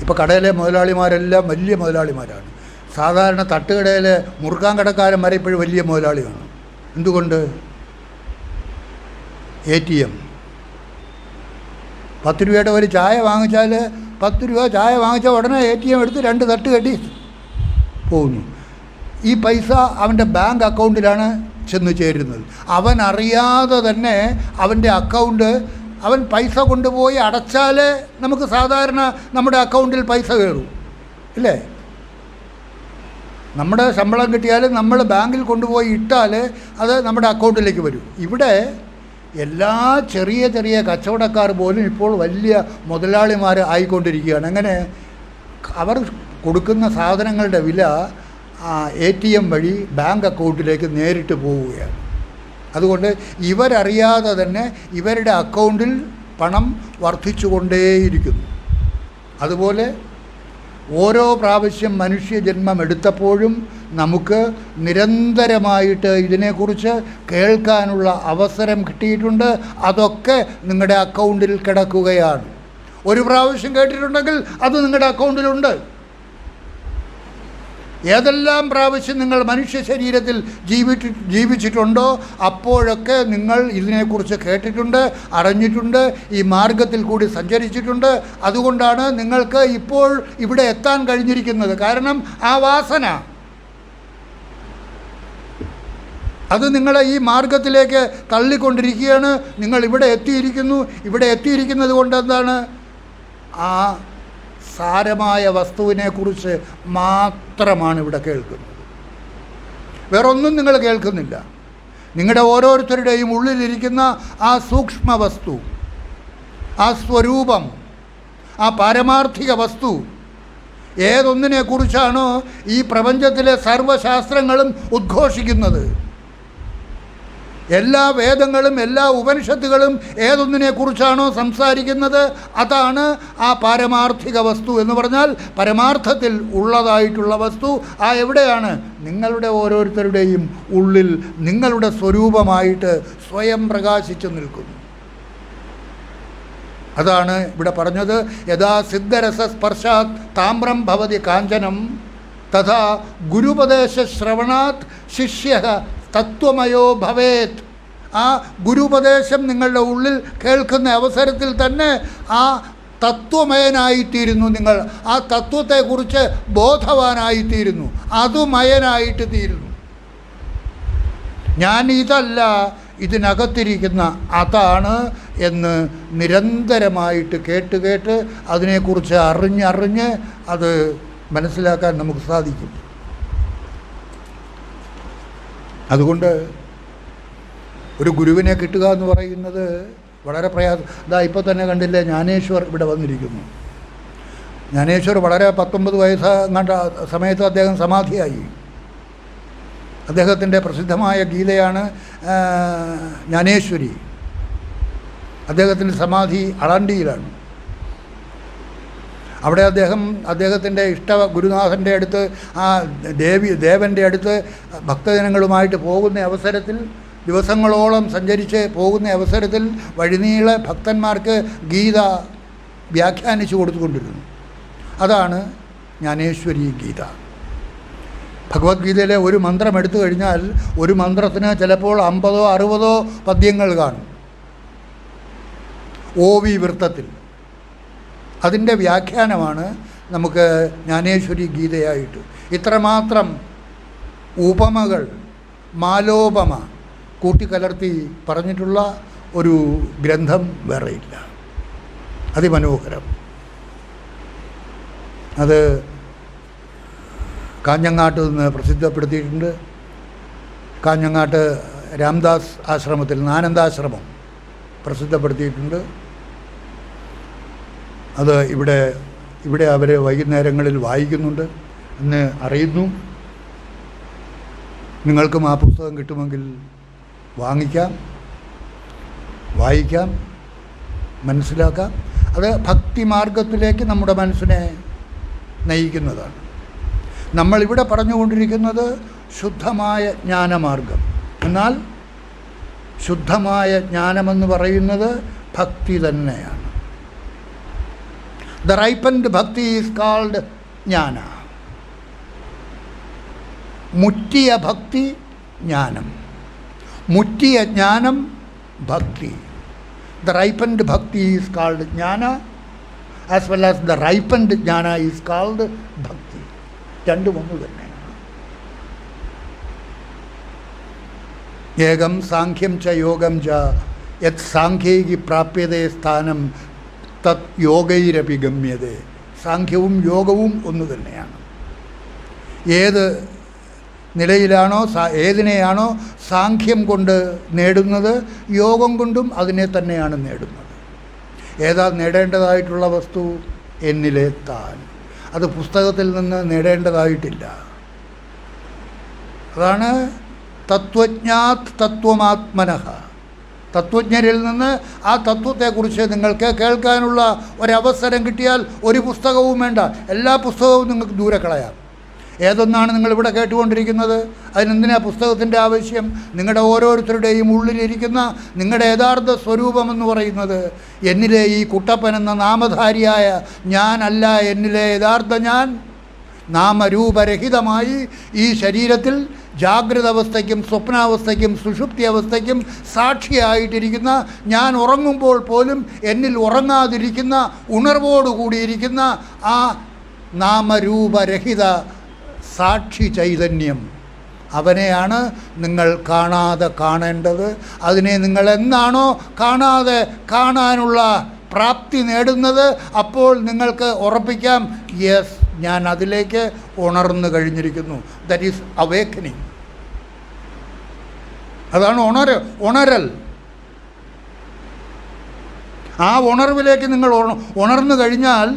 [SPEAKER 1] ഇപ്പോൾ കടയിലെ മുതലാളിമാരെല്ലാം വലിയ മുതലാളിമാരാണ്. സാധാരണ തട്ടുകടയിലെ മുറുക്കാൻ കടക്കാരൻ വരെ ഇപ്പോഴും വലിയ മുതലാളിയാണ്. എന്തുകൊണ്ട്? ATM 10 രൂപയുടെ ഒരു ചായ വാങ്ങിച്ചാൽ 10 രൂപ ചായ വാങ്ങിച്ചാൽ ഉടനെ ATM എടുത്ത് 2 തട്ട് കെട്ടി പോകുന്നു. ഈ പൈസ അവൻ്റെ ബാങ്ക് അക്കൗണ്ടിലാണ് ചെന്ന് ചേരുന്നത്. അവൻ അറിയാതെ തന്നെ അവൻ്റെ അക്കൗണ്ട്, അവൻ പൈസ കൊണ്ടുപോയി അടച്ചാൽ നമുക്ക് സാധാരണ നമ്മുടെ അക്കൗണ്ടിൽ പൈസ കയറും, ഇല്ലേ? നമ്മുടെ ശമ്പളം കിട്ടിയാൽ നമ്മൾ ബാങ്കിൽ കൊണ്ടുപോയി ഇട്ടാൽ അത് നമ്മുടെ അക്കൗണ്ടിലേക്ക് വരും. ഇവിടെ എല്ലാ ചെറിയ കച്ചവടക്കാർ പോലും ഇപ്പോൾ വലിയ മുതലാളിമാർ ആയിക്കൊണ്ടിരിക്കുകയാണ്. അങ്ങനെ അവർ കൊടുക്കുന്ന സാധനങ്ങളുടെ വില ATM വഴി ബാങ്ക് അക്കൗണ്ടിലേക്ക് നേരിട്ട് പോവുകയാണ്. അതുകൊണ്ട് ഇവരറിയാതെ തന്നെ ഇവരുടെ അക്കൗണ്ടിൽ പണം വർദ്ധിച്ചുകൊണ്ടേയിരിക്കുന്നു. അതുപോലെ ഓരോ പ്രാവശ്യം മനുഷ്യജന്മം എടുത്തപ്പോഴും നമുക്ക് നിരന്തരമായിട്ട് ഇതിനെക്കുറിച്ച് കേൾക്കാനുള്ള അവസരം കിട്ടിയിട്ടുണ്ട്. അതൊക്കെ നിങ്ങളുടെ അക്കൗണ്ടിൽ കിടക്കുകയാണ്. ഒരു പ്രാവശ്യം കേട്ടിട്ടുണ്ടെങ്കിൽ അത് നിങ്ങളുടെ അക്കൗണ്ടിലുണ്ട്. ഏതെല്ലാം പ്രാവശ്യം നിങ്ങൾ മനുഷ്യ ശരീരത്തിൽ ജീവിച്ചിട്ടുണ്ടോ അപ്പോഴൊക്കെ നിങ്ങൾ ഇതിനെക്കുറിച്ച് കേട്ടിട്ടുണ്ട്, അറിഞ്ഞിട്ടുണ്ട്, ഈ മാർഗത്തിൽ കൂടി സഞ്ചരിച്ചിട്ടുണ്ട്. അതുകൊണ്ടാണ് നിങ്ങൾക്ക് ഇപ്പോൾ ഇവിടെ എത്താൻ കഴിഞ്ഞിരിക്കുന്നത്. കാരണം ആ വാസന അത് നിങ്ങളെ ഈ മാർഗത്തിലേക്ക് തള്ളിക്കൊണ്ടിരിക്കുകയാണ്. നിങ്ങൾ ഇവിടെ എത്തിയിരിക്കുന്നു. ഇവിടെ എത്തിയിരിക്കുന്നത് കൊണ്ട് എന്താണ്? ആ സാരമായ വസ്തുവിനെക്കുറിച്ച് മാത്രമാണ് ഇവിടെ കേൾക്കുന്നത്. വേറൊന്നും നിങ്ങൾ കേൾക്കുന്നില്ല. നിങ്ങളുടെ ഓരോരുത്തരുടെയും ഉള്ളിലിരിക്കുന്ന ആ സൂക്ഷ്മ വസ്തു, ആ സ്വരൂപം, ആ പാരമാർത്ഥിക വസ്തു ഏതൊന്നിനെക്കുറിച്ചാണോ ഈ പ്രപഞ്ചത്തിലെ സർവ്വശാസ്ത്രങ്ങളും ഉദ്ഘോഷിക്കുന്നത്, എല്ലാ വേദങ്ങളും എല്ലാ ഉപനിഷത്തുകളും ഏതൊന്നിനെക്കുറിച്ചാണോ സംസാരിക്കുന്നത് അതാണ് ആ പാരമാർത്ഥിക വസ്തു എന്ന് പറഞ്ഞാൽ പരമാർത്ഥത്തിൽ ഉള്ളതായിട്ടുള്ള വസ്തു. ആ എവിടെയാണ്? നിങ്ങളുടെ ഓരോരുത്തരുടെയും ഉള്ളിൽ നിങ്ങളുടെ സ്വരൂപമായിട്ട് സ്വയം പ്രകാശിച്ചു നിൽക്കുന്നു. അതാണ് ഇവിടെ പറഞ്ഞത്. യഥാ സിദ്ധരസ സ്പർശാത് താമ്രം ഭവതി കാഞ്ചനം തഥാ ഗുരുപദേശ ശ്രവണാത് ശിഷ്യ തത്വമയോ ഭവേത്. ആ ഗുരുപദേശം നിങ്ങളുടെ ഉള്ളിൽ കേൾക്കുന്ന അവസരത്തിൽ തന്നെ ആ തത്വമയനായിത്തീരുന്നു. നിങ്ങൾ ആ തത്വത്തെക്കുറിച്ച് ബോധവാനായിത്തീരുന്നു, അതുമയനായിട്ട് തീരുന്നു. ഞാൻ ഇതല്ല, ഇതിനകത്തിരിക്കുന്ന അതാണ് എന്ന് നിരന്തരമായിട്ട് കേട്ട് കേട്ട് അതിനെക്കുറിച്ച് അറിഞ്ഞ് അത് മനസ്സിലാക്കാൻ നമുക്ക് സാധിക്കും. അതുകൊണ്ട് ഒരു ഗുരുവിനെ കിട്ടുക എന്ന് പറയുന്നത് വളരെ പ്രയാസം. ഇപ്പോൾ തന്നെ കണ്ടില്ലേ, ജ്ഞാനേശ്വർ ഇവിടെ വന്നിരിക്കുന്നു. ജ്ഞാനേശ്വർ വളരെ 19 വയസ്സ് കണ്ട സമയത്ത് അദ്ദേഹം സമാധിയായി. അദ്ദേഹത്തിൻ്റെ പ്രസിദ്ധമായ ഗീതയാണ് ജ്ഞാനേശ്വരി. അദ്ദേഹത്തിൻ്റെ സമാധി അളാണ്ടിയിലാണ്. അവിടെ അദ്ദേഹത്തിൻ്റെ ഇഷ്ട ഗുരുനാഥൻ്റെ അടുത്ത്, ആ ദേവൻ്റെ അടുത്ത് ഭക്തജനങ്ങളുമായിട്ട് പോകുന്ന അവസരത്തിൽ, ദിവസങ്ങളോളം സഞ്ചരിച്ച് പോകുന്ന അവസരത്തിൽ വഴിനീളെ ഭക്തന്മാർക്ക് ഗീത വ്യാഖ്യാനിച്ചു കൊടുത്തുകൊണ്ടിരുന്നു. അതാണ് ജ്ഞാനേശ്വരി ഗീത. ഭഗവത്ഗീതയിലെ ഒരു മന്ത്രം എടുത്തു കഴിഞ്ഞാൽ ഒരു മന്ത്രത്തിന് ചിലപ്പോൾ 50 60 പദ്യങ്ങൾ കാണും ഓവി വൃത്തത്തിൽ. അതിൻ്റെ വ്യാഖ്യാനമാണ് നമുക്ക് ജ്ഞാനേശ്വരി ഗീതയായിട്ട്. ഇത്രമാത്രം ഉപമകൾ, മാലോപമ കൂട്ടിക്കലർത്തി പറഞ്ഞിട്ടുള്ള ഒരു ഗ്രന്ഥം വേറെയില്ല. അതിമനോഹരം. അത് കാഞ്ഞങ്ങാട്ട് നിന്ന് പ്രസിദ്ധപ്പെടുത്തിയിട്ടുണ്ട്. കാഞ്ഞങ്ങാട്ട് രാംദാസ് ആശ്രമത്തിൽ, ആനന്ദാശ്രമം പ്രസിദ്ധപ്പെടുത്തിയിട്ടുണ്ട്. അത് ഇവിടെ അവർ വൈകുന്നേരങ്ങളിൽ വായിക്കുന്നുണ്ട് എന്ന് അറിയുന്നു. നിങ്ങൾക്കും ആ പുസ്തകം കിട്ടുമെങ്കിൽ വാങ്ങിക്കാം, വായിക്കാം, മനസ്സിലാക്കാം. അത് ഭക്തിമാർഗത്തിലേക്ക് നമ്മുടെ മനസ്സിനെ നയിക്കുന്നതാണ്. നമ്മളിവിടെ പറഞ്ഞുകൊണ്ടിരിക്കുന്നത് ശുദ്ധമായ ജ്ഞാനമാർഗം. എന്നാൽ ശുദ്ധമായ ജ്ഞാനമെന്ന് പറയുന്നത് ഭക്തി തന്നെയാണ്. The ripened bhakti is called jnana. മുറ്റിയ ഭക്തി ജ്ഞാനം, മുറ്റിയ ജ്ഞാനം ഭക്തി. The ripened bhakti is called jnana as well as the ripened jnana is called bhakti. രണ്ടും ഒന്ന് തന്നെയാണ്. ഏകം സാഖ്യം ച യോഗം ച യത് സാഖ്യൈകി പ്രാപ്യതേ സ്ഥാനം തത് യോഗൈരപി ഗമ്യതേ. സാഖ്യവും യോഗവും ഒന്ന് തന്നെയാണ്. ഏത് നിലയിലാണോ ഏതിനെയാണോ സാഖ്യം കൊണ്ട് നേടുന്നത്, യോഗം കൊണ്ടും അതിനെ തന്നെയാണ് നേടുന്നത്. ഏതാ നേടേണ്ടതായിട്ടുള്ള വസ്തു? എന്നിലെ താൻ. അത് പുസ്തകത്തിൽ നിന്ന് നേടേണ്ടതായിട്ടില്ല. അതാണ് തത്വജ്ഞാത് തത്വമാത്മനഃ. തത്വജ്ഞരിൽ നിന്ന് ആ തത്വത്തെക്കുറിച്ച് നിങ്ങൾക്ക് കേൾക്കാനുള്ള ഒരവസരം കിട്ടിയാൽ ഒരു പുസ്തകവും വേണ്ട, എല്ലാ പുസ്തകവും നിങ്ങൾക്ക് ദൂരെ കളയാം. ഏതൊന്നാണ് നിങ്ങളിവിടെ കേട്ടുകൊണ്ടിരിക്കുന്നത്? അതിനെന്തിനാ പുസ്തകത്തിൻ്റെ ആവശ്യം? നിങ്ങളുടെ ഓരോരുത്തരുടെയും ഉള്ളിലിരിക്കുന്ന നിങ്ങളുടെ യഥാർത്ഥ സ്വരൂപമെന്ന് പറയുന്നത് എന്നിലെ ഈ കുട്ടപ്പൻ എന്ന നാമധാരിയായ ഞാനല്ല. എന്നിലെ യഥാർത്ഥ ഞാൻ നാമരൂപരഹിതമായി ഈ ശരീരത്തിൽ ജാഗ്രത അവസ്ഥയ്ക്കും സ്വപ്നാവസ്ഥയ്ക്കും സുഷുപ്തി അവസ്ഥയ്ക്കും സാക്ഷിയായിട്ടിരിക്കുന്ന, ഞാൻ ഉറങ്ങുമ്പോൾ പോലും എന്നിൽ ഉറങ്ങാതിരിക്കുന്ന, ഉണർവോടുകൂടിയിരിക്കുന്ന ആ നാമരൂപരഹിത സാക്ഷി ചൈതന്യം, അവനെയാണ് നിങ്ങൾ കാണാതെ കാണേണ്ടത്. അതിനെ നിങ്ങൾ എന്നാണോ കാണാതെ കാണാനുള്ള പ്രാപ്തി നേടുന്നത്, അപ്പോൾ നിങ്ങൾക്ക് ഉറപ്പിക്കാം, യെസ്, ഞാൻ അതിലേക്ക് ഉണർന്നു കഴിഞ്ഞിരിക്കുന്നു. That is awakening. അതാണ് ഉണരൽ. ആ ഉണർവിലേക്ക് നിങ്ങൾ ഉണർന്നു കഴിഞ്ഞാൽ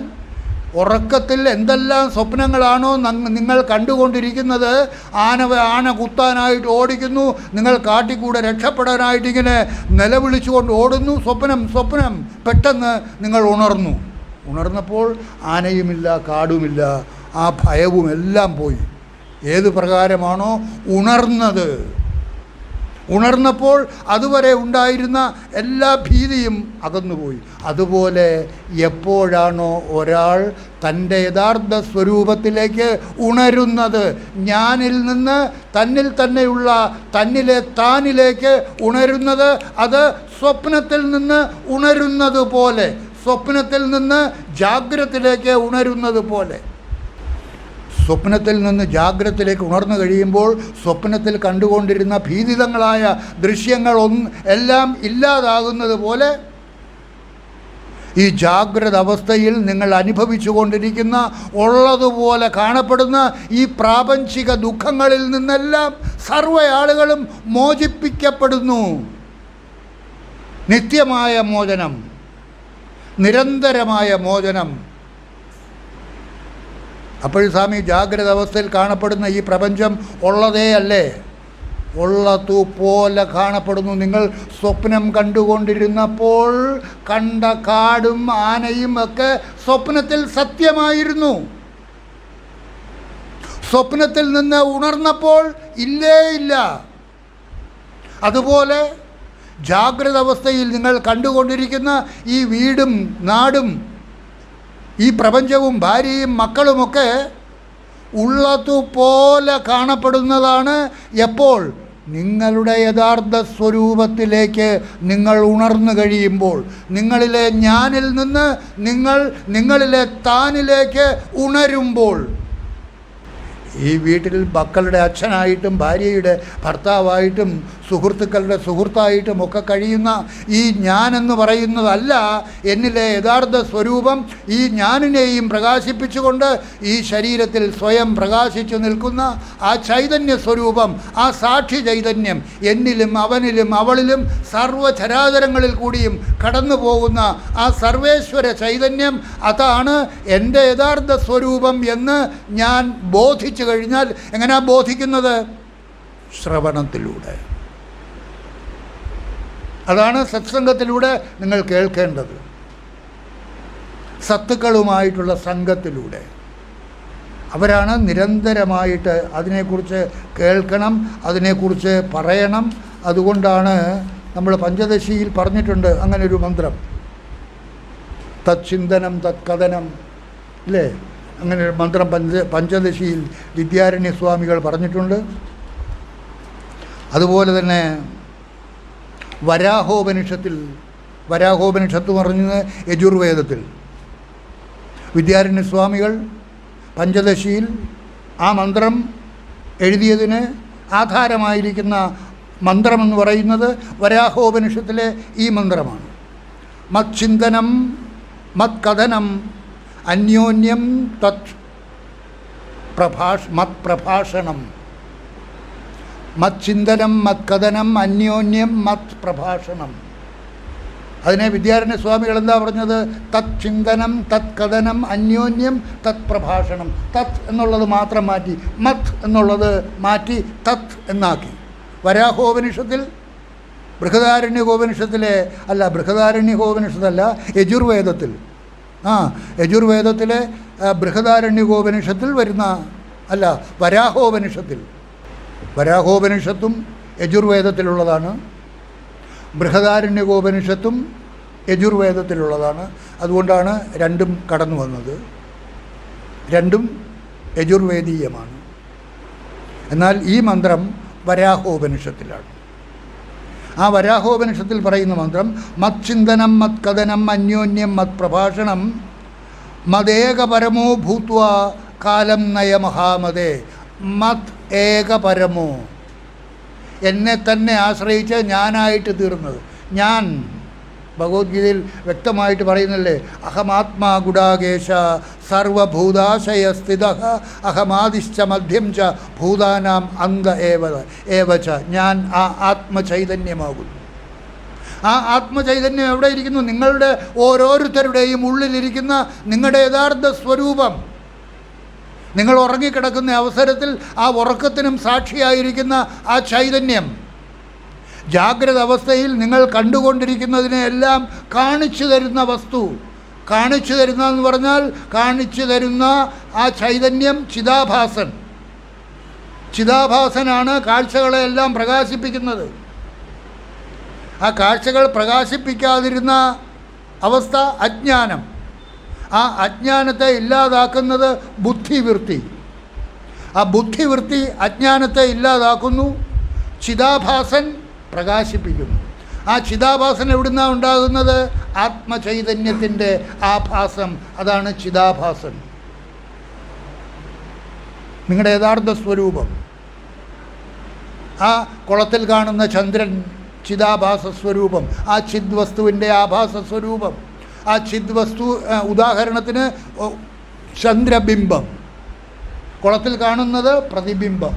[SPEAKER 1] ഉറക്കത്തിൽ എന്തെല്ലാം സ്വപ്നങ്ങളാണോ നിങ്ങൾ കണ്ടുകൊണ്ടിരിക്കുന്നത്, ആന കുത്താനായിട്ട് ഓടിക്കുന്നു, നിങ്ങൾ കാട്ടിക്കൂടെ രക്ഷപ്പെടാനായിട്ട് ഇങ്ങനെ നിലവിളിച്ചുകൊണ്ട് ഓടുന്നു, സ്വപ്നം. പെട്ടെന്ന് നിങ്ങൾ ഉണർന്നപ്പോൾ ആനയുമില്ല, കാടുമില്ല, ആ ഭയവും എല്ലാം പോയി. ഏത് പ്രകാരമാണോ ഉണർന്നപ്പോൾ അതുവരെ ഉണ്ടായിരുന്ന എല്ലാ ഭീതിയും അകന്നുപോയി. അതുപോലെ എപ്പോഴാണോ ഒരാൾ തൻ്റെ യഥാർത്ഥ സ്വരൂപത്തിലേക്ക് ഉണരുന്നത്, ഞാനിൽ നിന്ന് തന്നിൽ തന്നെയുള്ള തന്നിലെ താനിലേക്ക് ഉണരുന്നത്, അത് സ്വപ്നത്തിൽ നിന്ന് ഉണരുന്നത് പോലെ, സ്വപ്നത്തിൽ നിന്ന് ജാഗ്രതയിലേക്ക് ഉണരുന്നത് പോലെ. സ്വപ്നത്തിൽ നിന്ന് ജാഗ്രതയിലേക്ക് ഉണർന്നു കഴിയുമ്പോൾ സ്വപ്നത്തിൽ കണ്ടുകൊണ്ടിരുന്ന ഭീതിതങ്ങളായ ദൃശ്യങ്ങൾ എല്ലാം ഇല്ലാതാകുന്നത് പോലെ ഈ ജാഗ്രത അവസ്ഥയിൽ നിങ്ങൾ അനുഭവിച്ചു കൊണ്ടിരിക്കുന്ന, ഉള്ളതുപോലെ കാണപ്പെടുന്ന ഈ പ്രാപഞ്ചിക ദുഃഖങ്ങളിൽ നിന്നെല്ലാം സർവ്വ ആളുകളും മോചിപ്പിക്കപ്പെടുന്നു. നിത്യമായ മോചനം, നിരന്തരമായ മോചനം. അപ്പോൾ സ്വാമി, ജാഗ്രത അവസ്ഥയിൽ കാണപ്പെടുന്ന ഈ പ്രപഞ്ചം ഉള്ളതേ അല്ലേ? ഉള്ളതുപോലെ കാണപ്പെടുന്നു. നിങ്ങൾ സ്വപ്നം കണ്ടുകൊണ്ടിരുന്നപ്പോൾ കണ്ട കാടും ആനയും ഒക്കെ സ്വപ്നത്തിൽ സത്യമായിരുന്നു. സ്വപ്നത്തിൽ നിന്ന് ഉണർന്നപ്പോൾ ഇല്ല. അതുപോലെ ജാഗ്രത അവസ്ഥയിൽ നിങ്ങൾ കണ്ടുകൊണ്ടിരിക്കുന്ന ഈ വീടും നാടും ഈ പ്രപഞ്ചവും ഭാര്യയും മക്കളുമൊക്കെ ഉള്ളതുപോലെ കാണപ്പെടുന്നതാണ്. എപ്പോൾ? നിങ്ങളുടെ യഥാർത്ഥ സ്വരൂപത്തിലേക്ക് നിങ്ങൾ ഉണർന്നു കഴിയുമ്പോൾ, നിങ്ങളിലെ ഞാനിൽ നിന്ന് നിങ്ങളിലെ താനിലേക്ക് ഉണരുമ്പോൾ. ഈ വീട്ടിൽ മക്കളുടെ അച്ഛനായിട്ടും ഭാര്യയുടെ ഭർത്താവായിട്ടും സുഹൃത്തുക്കളുടെ സുഹൃത്തായിട്ടും ഒക്കെ കഴിയുന്ന ഈ ഞാനെന്ന് പറയുന്നതല്ല എന്നിലെ യഥാർത്ഥ സ്വരൂപം. ഈ ഞാനിനെയും പ്രകാശിപ്പിച്ചുകൊണ്ട് ഈ ശരീരത്തിൽ സ്വയം പ്രകാശിച്ചു നിൽക്കുന്ന ആ ചൈതന്യ സ്വരൂപം, ആ സാക്ഷി ചൈതന്യം, എന്നിലും അവനിലും അവളിലും സർവ്വചരാചരങ്ങളിൽ കൂടിയും കടന്നു പോകുന്ന ആ സർവേശ്വര ചൈതന്യം, അതാണ് എൻ്റെ യഥാർത്ഥ സ്വരൂപം എന്ന് ഞാൻ ബോധിച്ചു കഴിഞ്ഞാൽ, എങ്ങനെയാ ബോധിക്കുന്നത്? ശ്രവണത്തിലൂടെ. അതാണ് സത്സംഗത്തിലൂടെ നിങ്ങൾ കേൾക്കേണ്ടത്. സത്തുക്കളുമായിട്ടുള്ള സംഘത്തിലൂടെ. അവരാണ് നിരന്തരമായിട്ട് അതിനെക്കുറിച്ച് കേൾക്കണം, അതിനെക്കുറിച്ച് പറയണം. അതുകൊണ്ടാണ് നമ്മൾ പഞ്ചദശിയിൽ പറഞ്ഞിട്ടുണ്ട് അങ്ങനൊരു മന്ത്രം, തത്ചിന്തനം തത്കഥനം, അല്ലേ? അങ്ങനെ ഒരു മന്ത്രം പഞ്ചദശിയിൽ വിദ്യാരണ്യ സ്വാമികൾ പറഞ്ഞിട്ടുണ്ട്. അതുപോലെ തന്നെ വരാഹോപനിഷത്ത് പറഞ്ഞത് യജുർവേദത്തിൽ വിദ്യാരണ്യ സ്വാമികൾ പഞ്ചദശിയിൽ ആ മന്ത്രം എഴുതിയതിന് ആധാരമായിരിക്കുന്ന മന്ത്രമെന്ന് പറയുന്നത് വരാഹോപനിഷത്തിലെ ഈ മന്ത്രമാണ്. മത്ചിന്തനം മത്കഥനം അന്യോന്യം മത്പ്രഭാഷണം. മത്ചിന്തനം മത്കഥനം അന്യോന്യം മത്പ്രഭാഷണം. അതിനെ വിദ്യാരണ്യ സ്വാമികൾ എന്താ പറഞ്ഞത്? തത്ചിന്തനം തത്കഥനം അന്യോന്യം തത്പ്രഭാഷണം. തത് എന്നുള്ളത് മാത്രം മാറ്റി മത് എന്നുള്ളത് മാറ്റി തത് എന്നാക്കി. വരാഹോപനിഷത്തിൽ ബൃഹദാരണ്യകോപനിഷത്തിലെ ബൃഹദാരണ്യകോപനിഷത്തല്ല, യജുർവേദത്തിൽ യജുർവേദത്തിലെ ബൃഹദാരണ്യകോപനിഷത്തിൽ വരുന്ന വരാഹോപനിഷത്തും യജുർവേദത്തിലുള്ളതാണ്. ബൃഹദാരണ്യകോപനിഷത്തും യജുർവേദത്തിലുള്ളതാണ്. അതുകൊണ്ടാണ് രണ്ടും കടന്നു വന്നത്. രണ്ടും യജുർവേദീയമാണ്. എന്നാൽ ഈ മന്ത്രം വരാഹോപനിഷത്തിലാണ്. ആ വരാഹോപനിഷത്തിൽ പറയുന്ന മന്ത്രം മത്ചിന്തനം മത്കഥനം അന്യോന്യം മത്പ്രഭാഷണം മതേകപരമോ ഭൂത്വ കാലം നയ മഹാമതേ. മത് ഏകപരമോ, എന്നെ തന്നെ ആശ്രയിച്ച് ഞാനായിട്ട് തീർന്നത്. ഞാൻ ഭഗവത്ഗീതയിൽ വ്യക്തമായിട്ട് പറയുന്നില്ലേ, അഹമാത്മാ ഗുഡാകേശ സർവഭൂതാശയ സ്ഥിത അഹമാദിശ്ച മധ്യം ച ഭൂതാനാം അന്ത ഏവച. ഞാൻ ആ ആത്മചൈതന്യമാകുന്നു. ആ ആത്മചൈതന്യം എവിടെ ഇരിക്കുന്നു? നിങ്ങളുടെ ഓരോരുത്തരുടെയും ഉള്ളിലിരിക്കുന്ന നിങ്ങളുടെ യഥാർത്ഥ സ്വരൂപം. നിങ്ങൾ ഉറങ്ങിക്കിടക്കുന്ന അവസരത്തിൽ ആ ഉറക്കത്തിനും സാക്ഷിയായിരിക്കുന്ന ആ ചൈതന്യം ജാഗ്രത അവസ്ഥയിൽ നിങ്ങൾ കണ്ടുകൊണ്ടിരിക്കുന്നതിനെ എല്ലാം കാണിച്ചു തരുന്ന വസ്തു. കാണിച്ചു തരുന്ന എന്ന് പറഞ്ഞാൽ കാണിച്ചു തരുന്ന ആ ചൈതന്യം ചിതാഭാസനാണ് കാഴ്ചകളെല്ലാം പ്രകാശിപ്പിക്കുന്നത്. ആ കാഴ്ചകൾ പ്രകാശിപ്പിക്കാതിരുന്ന അവസ്ഥ അജ്ഞാനം. ആ അജ്ഞാനത്തെ ഇല്ലാതാക്കുന്നത് ബുദ്ധിവൃത്തി. ആ ബുദ്ധിവൃത്തി അജ്ഞാനത്തെ ഇല്ലാതാക്കുന്നു, ചിതാഭാസൻ പ്രകാശിപ്പിക്കുന്നു. ആ ചിതാഭാസൻ എവിടുന്നാണ് ഉണ്ടാകുന്നത്? ആത്മചൈതന്യത്തിൻ്റെ ആഭാസം. അതാണ് ചിതാഭാസൻ, നിങ്ങളുടെ യഥാർത്ഥ സ്വരൂപം. ആ കുളത്തിൽ കാണുന്ന ചന്ദ്രൻ ചിതാഭാസ സ്വരൂപം, ആ ചിദ്വസ്തുവിൻ്റെ ആഭാസ സ്വരൂപം. ആ ചിദ്വസ്തു ഉദാഹരണത്തിന് ചന്ദ്രബിംബം, കുളത്തിൽ കാണുന്നത് പ്രതിബിംബം,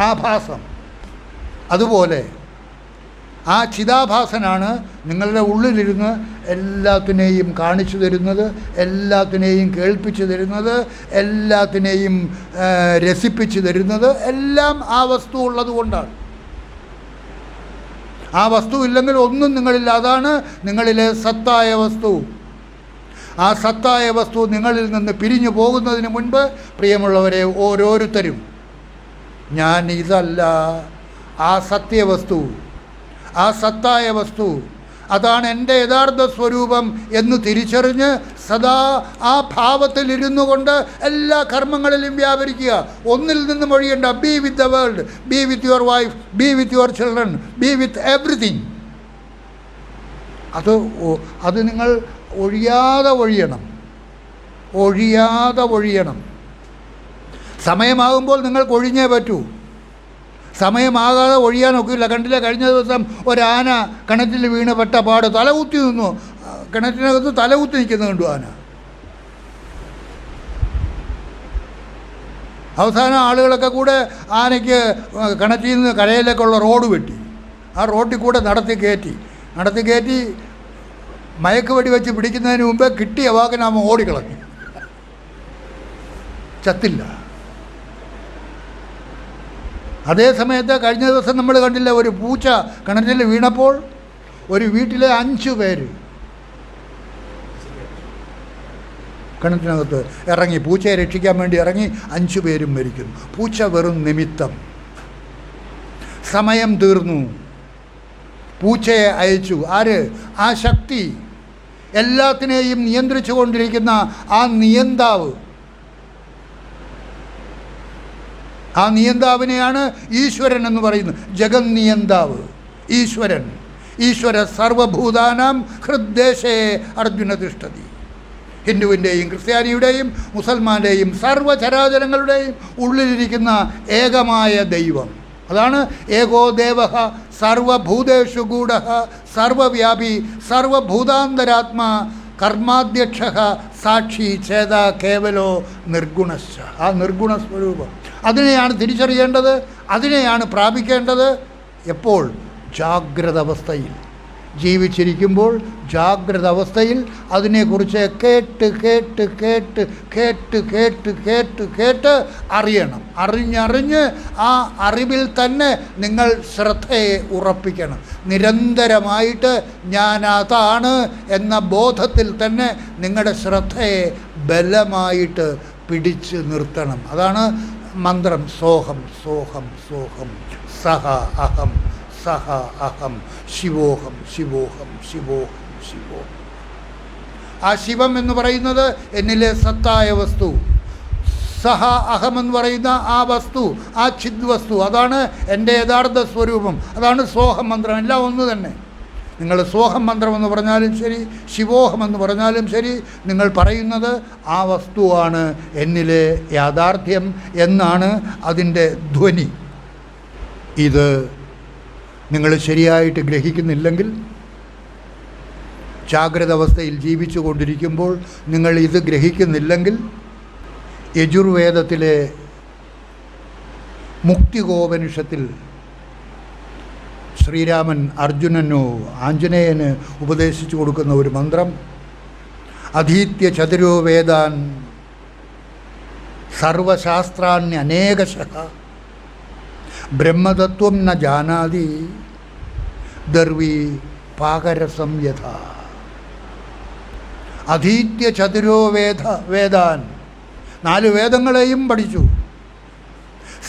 [SPEAKER 1] ആഭാസം. അതുപോലെ ആ ചിതാഭാസനാണ് നിങ്ങളുടെ ഉള്ളിലിരുന്ന് എല്ലാത്തിനെയും കാണിച്ചു തരുന്നത്, എല്ലാത്തിനെയും കേൾപ്പിച്ചു തരുന്നത്, എല്ലാത്തിനെയും രസിപ്പിച്ചു തരുന്നത്. എല്ലാം ആ വസ്തു ഉള്ളത് കൊണ്ടാണ്. ആ വസ്തു ഇല്ലെങ്കിൽ ഒന്നും നിങ്ങളില്ല. അതാണ് നിങ്ങളിലെ സത്തായ വസ്തു. ആ സത്തായ വസ്തു നിങ്ങളിൽ നിന്ന് പിരിഞ്ഞു പോകുന്നതിന് മുൻപ് പ്രിയമുള്ളവരെ, ഓരോരുത്തരും ഞാൻ ഇതല്ല, ആ സത്യവസ്തു, ആ സത്തായ വസ്തു, അതാണ് എൻ്റെ യഥാർത്ഥ സ്വരൂപം എന്ന് തിരിച്ചറിഞ്ഞ് സദാ ആ ഭാവത്തിലിരുന്നു കൊണ്ട് എല്ലാ കർമ്മങ്ങളിലും വ്യാപരിക്കുക. ഒന്നിൽ നിന്നും ഒഴിയണ്ട. Be with the world, be with your wife, be with your children, be with everything. അത് നിങ്ങൾ ഒഴിയാതെ ഒഴിയണം. സമയമാകുമ്പോൾ നിങ്ങൾക്ക് ഒഴിഞ്ഞേ പറ്റൂ. സമയമാകാതെ ഒഴിയാനൊക്കില്ല. കണ്ടില്ല, കഴിഞ്ഞ ദിവസം ഒരാന കിണറ്റിൽ വീണ് പെട്ട പാട് തലകുത്തി നിന്നു. കിണറ്റിനകത്ത് തലകുത്തി നിൽക്കുന്നത് കണ്ടു ആന. അവസാനം ആളുകളൊക്കെ കൂടെ ആനയ്ക്ക് കിണറ്റിൽ നിന്ന് കരയിലേക്കുള്ള റോഡ് വെട്ടി. ആ റോഡിൽ കൂടെ നടത്തി കയറ്റി മയക്കുവെടി വെച്ച് പിടിക്കുന്നതിന് മുമ്പേ കിട്ടിയ വാക്കിനാമ ഓടിക്കളഞ്ഞു, ചത്തില്ല. അതേ സമയത്ത് കഴിഞ്ഞ ദിവസം നമ്മൾ കണ്ടില്ല, ഒരു പൂച്ച കിണറ്റിൽ വീണപ്പോൾ ഒരു വീട്ടിലെ 5 പേര് കിണറ്റിനകത്ത് ഇറങ്ങി, പൂച്ചയെ രക്ഷിക്കാൻ വേണ്ടി ഇറങ്ങി. 5 പേരും മരിക്കുന്നു. പൂച്ച വെറും നിമിത്തം. സമയം തീർന്നു, പൂച്ചയെ അയച്ചു. ആര്? ആ ശക്തി, എല്ലാത്തിനെയും നിയന്ത്രിച്ചു കൊണ്ടിരിക്കുന്ന ആ നിയന്താവ്. ആ നിയന്താവിനെയാണ് ഈശ്വരൻ എന്ന് പറയുന്നത്. ജഗന്നിയന്താവ് ഈശ്വര സർവഭൂതാനാം ഹൃദ്ദേശേ അർജുന തിഷ്ഠതി. ഹിന്ദുവിൻ്റെയും ക്രിസ്ത്യാനിയുടെയും മുസൽമാൻ്റെയും സർവചരാചരങ്ങളുടെയും ഉള്ളിലിരിക്കുന്ന ഏകമായ ദൈവം. അതാണ് ഏകോ ദേവഃ സർവഭൂതേഷു ഗൂഢഃ സർവവ്യാപി സർവഭൂതാന്തരാത്മാ കർമാധ്യക്ഷ സാക്ഷി ചേത കേവലോ നിർഗുണശ്ച. ആ നിർഗുണ സ്വരൂപം, അതിനെയാണ് തിരിച്ചറിയേണ്ടത്, അതിനെയാണ് പ്രാപിക്കേണ്ടത്. എപ്പോൾ? ജാഗ്രത അവസ്ഥയിൽ. ജീവിച്ചിരിക്കുമ്പോൾ ജാഗ്രത അവസ്ഥയിൽ അതിനെക്കുറിച്ച് കേട്ട് അറിയണം. അറിഞ്ഞ് ആ അറിവിൽ തന്നെ നിങ്ങൾ ശ്രദ്ധയെ ഉറപ്പിക്കണം. നിരന്തരമായിട്ട് ഞാൻ അതാണ് എന്ന ബോധത്തിൽ തന്നെ നിങ്ങളുടെ ശ്രദ്ധയെ ബലമായിട്ട് പിടിച്ച് നിർത്തണം. അതാണ് മന്ത്രം സോഹം സോഹം സോഹം സഹ അഹം സഹ അഹം ശിവോഹം ശിവോഹം ശിവോഹം ശിവോഹം. ആ ശിവം എന്ന് പറയുന്നത് എന്നിലെ സത്തായ വസ്തു, സഹ അഹം എന്ന് പറയുന്ന ആ വസ്തു, ആ ചിദ്വസ്തു, അതാണ് എൻ്റെ യഥാർത്ഥ സ്വരൂപം. അതാണ് സോഹം മന്ത്രം. എല്ലാം ഒന്ന് തന്നെ. നിങ്ങൾ സോഹം മന്ത്രം എന്ന് പറഞ്ഞാലും ശരി, ശിവോഹം എന്ന് പറഞ്ഞാലും ശരി, നിങ്ങൾ പറയുന്നത് ആ വസ്തുവാണ് എന്നിലെ യാഥാർത്ഥ്യം എന്നാണ് അതിൻ്റെ ധ്വനി. ഇത് നിങ്ങൾ ശരിയായിട്ട് ഗ്രഹിക്കുന്നില്ലെങ്കിൽ, ജാഗ്രത അവസ്ഥയിൽ ജീവിച്ചു കൊണ്ടിരിക്കുമ്പോൾ നിങ്ങൾ ഇത് ഗ്രഹിക്കുന്നില്ലെങ്കിൽ, യജുർവേദത്തിലെ മുക്തികോപനിഷത്തിൽ ശ്രീരാമൻ അർജുനനോ ആഞ്ജനേയന് ഉപദേശിച്ചു കൊടുക്കുന്ന ഒരു മന്ത്രം, അധീത്യ ചതുരോ വേദാൻ സർവശാസ്ത്രാണ്യനേകശഃ ബ്രഹ്മതത്വം ന ജാനാതി ദർവി പാകരസം യഥാ. അധീത്യ ചതുരോ വേദാൻ, 4 വേദങ്ങളെയും പഠിച്ചു.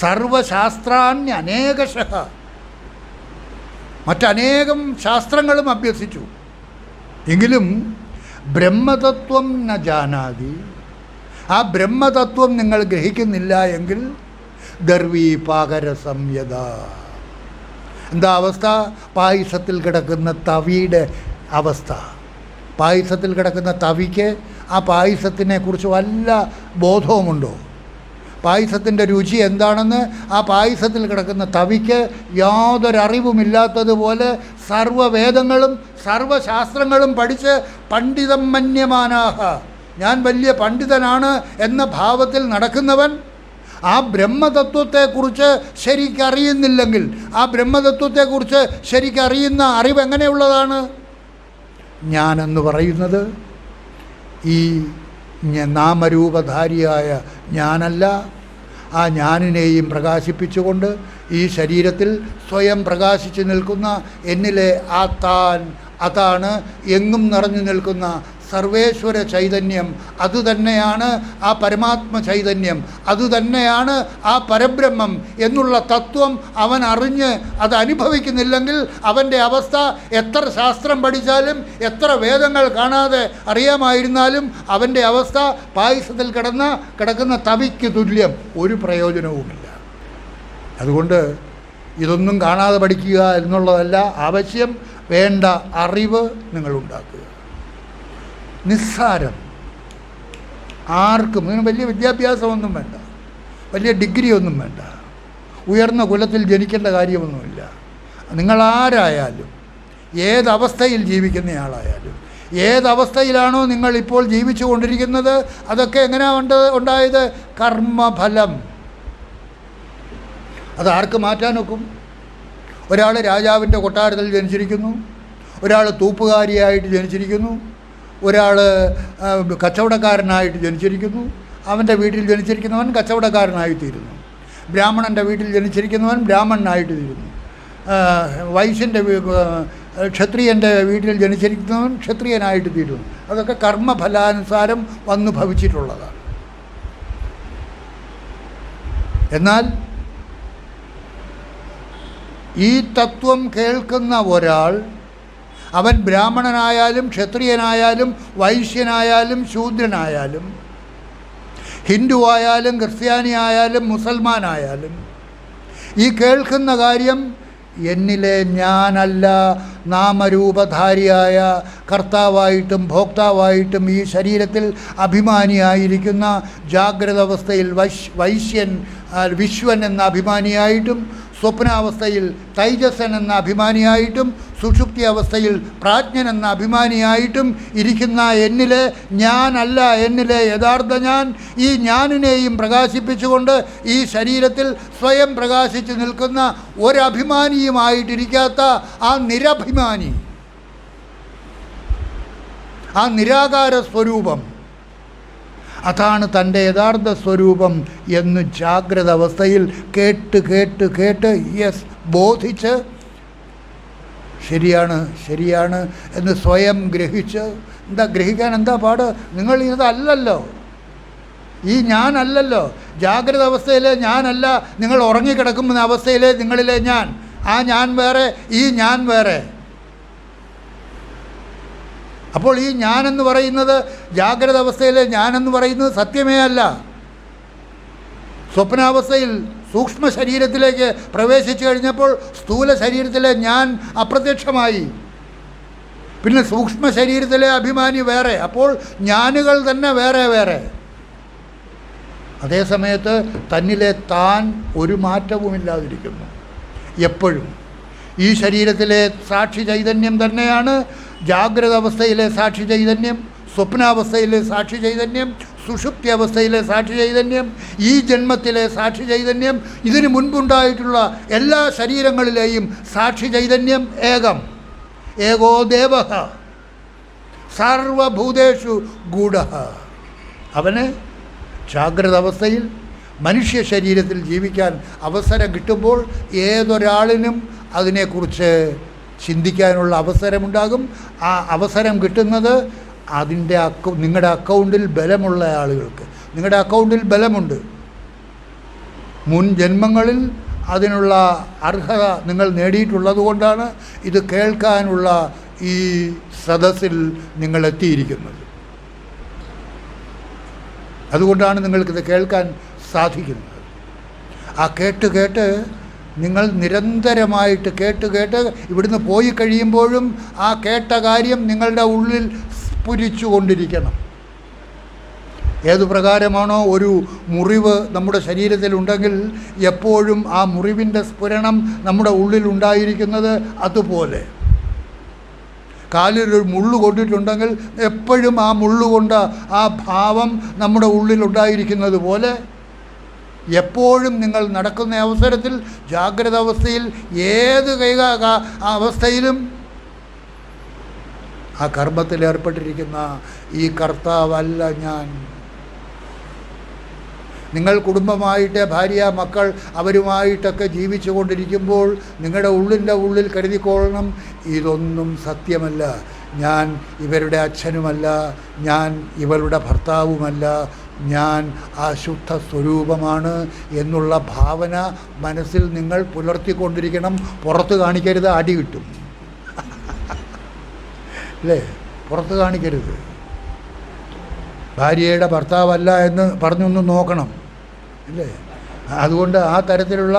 [SPEAKER 1] സർവശാസ്ത്രാണ്യനേകശഃ, മറ്റനേകം ശാസ്ത്രങ്ങളും അഭ്യസിച്ചു. എങ്കിലും ബ്രഹ്മതത്വം ന ജാനാതി, ആ ബ്രഹ്മതത്വം നിങ്ങൾ ഗ്രഹിക്കുന്നില്ല എങ്കിൽ ദർവി പാകരസം യഥാ. എന്താ അവസ്ഥ? പായസത്തിൽ കിടക്കുന്ന തവിയുടെ അവസ്ഥ. പായസത്തിൽ കിടക്കുന്ന തവിക്ക് ആ പായസത്തിനെ കുറിച്ച് വല്ല ബോധവുമുണ്ടോ? പായസത്തിൻ്റെ രുചി എന്താണെന്ന് ആ പായസത്തിൽ കിടക്കുന്ന തവിക്ക് യാതൊരറിവുമില്ലാത്തതുപോലെ സർവ്വവേദങ്ങളും സർവശാസ്ത്രങ്ങളും പഠിച്ച് പണ്ഡിതം മന്യമാനാഹ, ഞാൻ വലിയ പണ്ഡിതനാണ് എന്ന ഭാവത്തിൽ നടക്കുന്നവൻ ആ ബ്രഹ്മതത്വത്തെക്കുറിച്ച് ശരിക്കറിയുന്നില്ലെങ്കിൽ, ആ ബ്രഹ്മതത്വത്തെക്കുറിച്ച് ശരിക്കറിയുന്ന അറിവ് എങ്ങനെയുള്ളതാണ്? ഞാനെന്ന് പറയുന്നത് ഈ നാമരൂപധാരിയായ ഞാനല്ല. ആ ഞാനിനെയും പ്രകാശിപ്പിച്ചുകൊണ്ട് ഈ ശരീരത്തിൽ സ്വയം പ്രകാശിച്ചു നിൽക്കുന്ന എന്നിലെ ആ താൻ, അതാണ് എങ്ങും നിറഞ്ഞു നിൽക്കുന്ന സർവേശ്വര ചൈതന്യം. അതുതന്നെയാണ് ആ പരമാത്മ ചൈതന്യം, അതുതന്നെയാണ് ആ പരബ്രഹ്മം എന്നുള്ള തത്വം അവൻ അറിഞ്ഞ് അത് അനുഭവിക്കുന്നില്ലെങ്കിൽ അവൻ്റെ അവസ്ഥ എത്ര ശാസ്ത്രം പഠിച്ചാലും എത്ര വേദങ്ങൾ കാണാതെ അറിയാമായിരുന്നാലും അവൻ്റെ അവസ്ഥ പായസത്തിൽ കിടക്കുന്ന തവിക്ക് തുല്യം, ഒരു പ്രയോജനവുമില്ല. അതുകൊണ്ട് ഇതൊന്നും കാണാതെ പഠിക്കുക എന്നുള്ളതല്ല ആവശ്യം, വേണ്ട അറിവ് നിങ്ങളുണ്ടാക്കുക. നിസ്സാരം. ആർക്കും ഇതിന് വലിയ വിദ്യാഭ്യാസമൊന്നും വേണ്ട, വലിയ ഡിഗ്രി ഒന്നും വേണ്ട, ഉയർന്ന കുലത്തിൽ ജനിക്കേണ്ട കാര്യമൊന്നുമില്ല. നിങ്ങളാരായാലും, ഏതവസ്ഥയിൽ ജീവിക്കുന്നയാളായാലും, ഏതവസ്ഥയിലാണോ നിങ്ങളിപ്പോൾ ജീവിച്ചു കൊണ്ടിരിക്കുന്നത്, അതൊക്കെ എങ്ങനെയാണ് ഉണ്ടായത്? കർമ്മഫലം. അതാർക്ക് മാറ്റാനൊക്കും? ഒരാൾ രാജാവിൻ്റെ കൊട്ടാരത്തിൽ ജനിച്ചിരിക്കുന്നു, ഒരാൾ തൂപ്പുകാരിയായിട്ട് ജനിച്ചിരിക്കുന്നു, ഒരാൾ കച്ചവടക്കാരനായിട്ട് ജനിച്ചിരിക്കുന്നു. അവൻ്റെ വീട്ടിൽ ജനിച്ചിരിക്കുന്നവൻ കച്ചവടക്കാരനായിത്തീരുന്നു. ബ്രാഹ്മണൻ്റെ വീട്ടിൽ ജനിച്ചിരിക്കുന്നവൻ ബ്രാഹ്മണനായിട്ട് തീരുന്നു. ക്ഷത്രിയൻ്റെ വീട്ടിൽ ജനിച്ചിരിക്കുന്നവൻ ക്ഷത്രിയനായിട്ട് തീരുന്നു. അതൊക്കെ കർമ്മഫലാനുസാരം വന്നു ഭവിച്ചിട്ടുള്ളതാണ്. എന്നാൽ ഈ തത്വം കേൾക്കുന്ന ഒരാൾ, അവൻ ബ്രാഹ്മണനായാലും ക്ഷത്രിയനായാലും വൈശ്യനായാലും ശൂദ്രനായാലും ഹിന്ദുവായാലും ക്രിസ്ത്യാനിയായാലും മുസൽമാനായാലും, ഈ കേൾക്കുന്ന കാര്യം എന്നിലെ ഞാനല്ല, നാമരൂപധാരിയായ കർത്താവായിട്ടും ഭോക്താവായിട്ടും ഈ ശരീരത്തിൽ അഭിമാനിയായിരിക്കുന്ന ജാഗ്രത അവസ്ഥയിൽ വൈശ്യൻ വിശ്വൻ എന്ന അഭിമാനിയായിട്ടും, സ്വപ്നാവസ്ഥയിൽ തൈജസൻ എന്ന അഭിമാനിയായിട്ടും, സുഷുപ്തി അവസ്ഥയിൽ പ്രാജ്ഞൻ എന്ന അഭിമാനിയായിട്ടും ഇരിക്കുന്ന എന്നിലെ ഞാനല്ല, എന്നിലെ യഥാർത്ഥ ഞാൻ, ഈ ഞാനിനെയും പ്രകാശിപ്പിച്ചുകൊണ്ട് ഈ ശരീരത്തിൽ സ്വയം പ്രകാശിച്ചു നിൽക്കുന്ന ഒരഭിമാനിയുമായിട്ടിരിക്കാത്ത ആ നിരഭിമാനി, ആ നിരാകാര സ്വരൂപം, അതാണ് തൻ്റെ യഥാർത്ഥ സ്വരൂപം എന്ന് ജാഗ്രത അവസ്ഥയിൽ കേട്ട് കേട്ട് കേട്ട് ബോധിച്ച് ശരിയാണ് എന്ന് സ്വയം ഗ്രഹിച്ച്. ഗ്രഹിക്കാൻ എന്താ പാട്? നിങ്ങൾ ഇതല്ലല്ലോ, ഈ ഞാനല്ലല്ലോ. ജാഗ്രത അവസ്ഥയിലെ ഞാനല്ല, നിങ്ങൾ ഉറങ്ങിക്കിടക്കുന്ന അവസ്ഥയിലെ നിങ്ങളിലെ ഞാൻ. ആ ഞാൻ വേറെ, ഈ ഞാൻ വേറെ. അപ്പോൾ ഈ ഞാനെന്ന് പറയുന്നത്, ജാഗ്രത അവസ്ഥയിലെ ഞാനെന്ന് പറയുന്നത് സത്യമേ അല്ല. സ്വപ്നാവസ്ഥയിൽ സൂക്ഷ്മ ശരീരത്തിലേക്ക് പ്രവേശിച്ചു കഴിഞ്ഞപ്പോൾ സ്ഥൂല ശരീരത്തിലെ ഞാൻ അപ്രത്യക്ഷമായി. പിന്നെ സൂക്ഷ്മ ശരീരത്തിലെ അഭിമാനി വേറെ. അപ്പോൾ ഞാനുകൾ തന്നെ വേറെ വേറെ. അതേ സമയത്ത് തന്നിലെ താൻ ഒരു മാറ്റവുമില്ലാതിരിക്കുന്നു എപ്പോഴും. ഈ ശരീരത്തിലെ സാക്ഷി ചൈതന്യം തന്നെയാണ് ജാഗ്രത അവസ്ഥയിലെ സാക്ഷി ചൈതന്യം, സ്വപ്നാവസ്ഥയിലെ സാക്ഷി ചൈതന്യം, സുഷുപ്തി അവസ്ഥയിലെ സാക്ഷി ചൈതന്യം, ഈ ജന്മത്തിലെ സാക്ഷി ചൈതന്യം, ഇതിനു മുൻപുണ്ടായിട്ടുള്ള എല്ലാ ശരീരങ്ങളിലെയും സാക്ഷി ചൈതന്യം ഏകം. ഏകോ ദേവഃ സർവഭൂതേഷു ഗൂഢഃ. അവന് ജാഗ്രത അവസ്ഥയിൽ മനുഷ്യ ശരീരത്തിൽ ജീവിക്കാൻ അവസരം കിട്ടുമ്പോൾ ഏതൊരാളിനും അതിനെക്കുറിച്ച് ചിന്തിക്കാനുള്ള അവസരമുണ്ടാകും. ആ അവസരം കിട്ടുന്നത് അതിൻ്റെ നിങ്ങളുടെ അക്കൗണ്ടിൽ ബലമുള്ള ആളുകൾക്ക്. നിങ്ങളുടെ അക്കൗണ്ടിൽ ബലമുണ്ട്. മുൻ ജന്മങ്ങളിൽ അതിനുള്ള അർഹത നിങ്ങൾ നേടിയിട്ടുള്ളത് കൊണ്ടാണ് ഇത് കേൾക്കാനുള്ള ഈ സദസ്സിൽ നിങ്ങൾ എത്തിയിരിക്കുന്നത്. അതുകൊണ്ടാണ് നിങ്ങൾക്കിത് കേൾക്കാൻ സാധിക്കുന്നത്. ആ കേട്ട് നിങ്ങൾ നിരന്തരമായിട്ട് കേട്ട് ഇവിടുന്ന് പോയി കഴിയുമ്പോഴും ആ കേട്ട കാര്യം നിങ്ങളുടെ ഉള്ളിൽ സ്ഫുരിച്ചു കൊണ്ടിരിക്കണം. ഏതു പ്രകാരമാണോ ഒരു മുറിവ് നമ്മുടെ ശരീരത്തിലുണ്ടെങ്കിൽ എപ്പോഴും ആ മുറിവിൻ്റെ സ്ഫുരണം നമ്മുടെ ഉള്ളിൽ ഉണ്ടായിരിക്കുന്നത്, അതുപോലെ കാലിലൊരു മുള്ളു കൊണ്ടിട്ടുണ്ടെങ്കിൽ എപ്പോഴും ആ മുള്ളുകൊണ്ട ആ ഭാവം നമ്മുടെ ഉള്ളിലുണ്ടായിരിക്കുന്നത് പോലെ എപ്പോഴും നിങ്ങൾ നടക്കുന്ന അവസരത്തിൽ ജാഗ്രത അവസ്ഥയിൽ ഏത് അവസ്ഥയിലും ആ കർമ്മത്തിൽ ഏർപ്പെട്ടിരിക്കുന്ന ഈ കർത്താവല്ല ഞാൻ. നിങ്ങൾ കുടുംബമായിട്ട് ഭാര്യ മക്കൾ അവരുമായിട്ടൊക്കെ ജീവിച്ചു കൊണ്ടിരിക്കുമ്പോൾ നിങ്ങളുടെ ഉള്ളിൽ കരുതിക്കൊള്ളണം, ഇതൊന്നും സത്യമല്ല. ഞാൻ ഇവരുടെ അച്ഛനുമല്ല, ഞാൻ ഇവളുടെ ഭർത്താവുമല്ല, ഞാൻ ആ ശുദ്ധ സ്വരൂപമാണ് എന്നുള്ള ഭാവന മനസ്സിൽ നിങ്ങൾ പുലർത്തിക്കൊണ്ടിരിക്കണം. പുറത്ത് കാണിക്കരുത്, അടി കിട്ടും അല്ലേ? പുറത്ത് കാണിക്കരുത്. ഭാര്യയുടെ ഭർത്താവല്ല എന്ന് പറഞ്ഞൊന്ന് നോക്കണം അല്ലേ? അതുകൊണ്ട് ആ തരത്തിലുള്ള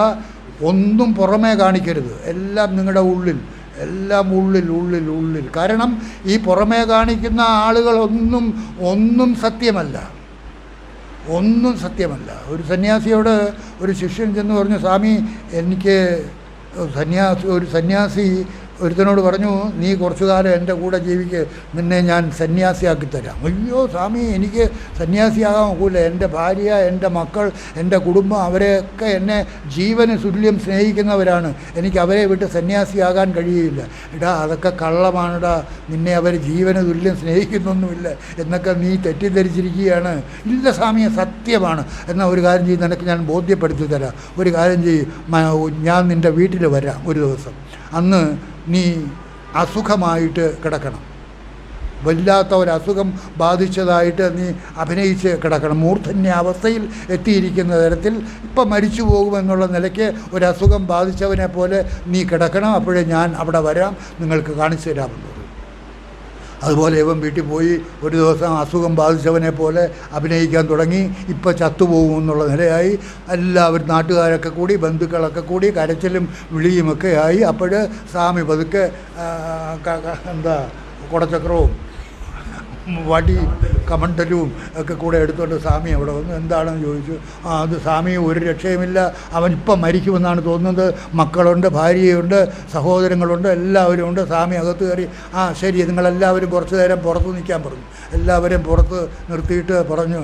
[SPEAKER 1] ഒന്നും പുറമേ കാണിക്കരുത്. എല്ലാം നിങ്ങളുടെ ഉള്ളിൽ, എല്ലാം ഉള്ളിൽ. കാരണം ഈ പുറമേ കാണിക്കുന്ന ആളുകളൊന്നും സത്യമല്ല, ഒന്നും സത്യമല്ല. ഒരു സന്യാസിയോട് ഒരു ശിഷ്യൻ ചെന്ന് പറഞ്ഞു, സ്വാമി എനിക്ക് ഒരു സന്യാസി ഒരുത്തനോട് പറഞ്ഞു, നീ കുറച്ചു കാലം എൻ്റെ കൂടെ ജീവിക്ക്, നിന്നെ ഞാൻ സന്യാസിയാക്കി തരാം. അയ്യോ സ്വാമി, എനിക്ക് സന്യാസിയാകാൻ ഒക്കില്ല. എൻ്റെ ഭാര്യ, എൻ്റെ മക്കൾ, എൻ്റെ കുടുംബം അവരെയൊക്കെ എന്നെ ജീവന് തുല്യം സ്നേഹിക്കുന്നവരാണ്. എനിക്ക് അവരെ വിട്ട് സന്യാസിയാകാൻ കഴിയില്ല. എടാ അതൊക്കെ കള്ളമാണെടാ, നിന്നെ അവർ ജീവന് തുല്യം സ്നേഹിക്കുന്നൊന്നുമില്ല എന്നൊക്കെ നീ തെറ്റിദ്ധരിച്ചിരിക്കുകയാണ്. ഇല്ല സ്വാമി, സത്യമാണ്. എന്നാൽ ഒരു കാര്യം ചെയ്ത് നിനക്ക് ഞാൻ ബോധ്യപ്പെടുത്തി തരാം. ഒരു കാര്യം ഞാൻ നിൻ്റെ വീട്ടിൽ വരാം ഒരു ദിവസം. അന്ന് നീ അസുഖമായിട്ട് കിടക്കണം, വല്ലാത്ത ഒരസുഖം ബാധിച്ചതായിട്ട് നീ അഭിനയിച്ച് കിടക്കണം. മൂർധന്യാവസ്ഥയിൽ എത്തിയിരിക്കുന്ന തരത്തിൽ ഇപ്പം മരിച്ചു പോകുമെന്നുള്ള നിലയ്ക്ക് ഒരസുഖം ബാധിച്ചവനെ പോലെ നീ കിടക്കണം. അപ്പോഴേ ഞാൻ അവിടെ വരാം, നിങ്ങൾക്ക് കാണിച്ചു തരാമെന്നുള്ളത്. അതുപോലെ ഇവൻ വീട്ടിൽ പോയി ഒരു ദിവസം അസുഖം ബാധിച്ചവനെ പോലെ അഭിനയിക്കാൻ തുടങ്ങി. ഇപ്പം ചത്തുപോകുമെന്നുള്ള നിലയായി. എല്ലാവരും നാട്ടുകാരൊക്കെ കൂടി ബന്ധുക്കളൊക്കെ കൂടി കരച്ചിലും വിളിയുമൊക്കെ ആയി. അപ്പോൾ സ്വാമി പതുക്കെ കുടച്ചക്രവും വടി കമണ്ടലും ഒക്കെ കൂടെ എടുത്തുകൊണ്ട് സ്വാമി അവിടെ വന്നു. എന്താണെന്ന് ചോദിച്ചു. അത് സ്വാമി ഒരു രക്ഷയുമില്ല, അവൻ ഇപ്പം മരിക്കുമെന്നാണ് തോന്നുന്നത്. മക്കളുണ്ട്, ഭാര്യയുണ്ട്, സഹോദരങ്ങളുണ്ട്, എല്ലാവരും ഉണ്ട്. സ്വാമി അകത്ത് കയറി, ശരി നിങ്ങളെല്ലാവരും കുറച്ച് നേരം പുറത്ത് നിൽക്കാൻ പറഞ്ഞു. എല്ലാവരെയും പുറത്ത് നിർത്തിയിട്ട് പറഞ്ഞു,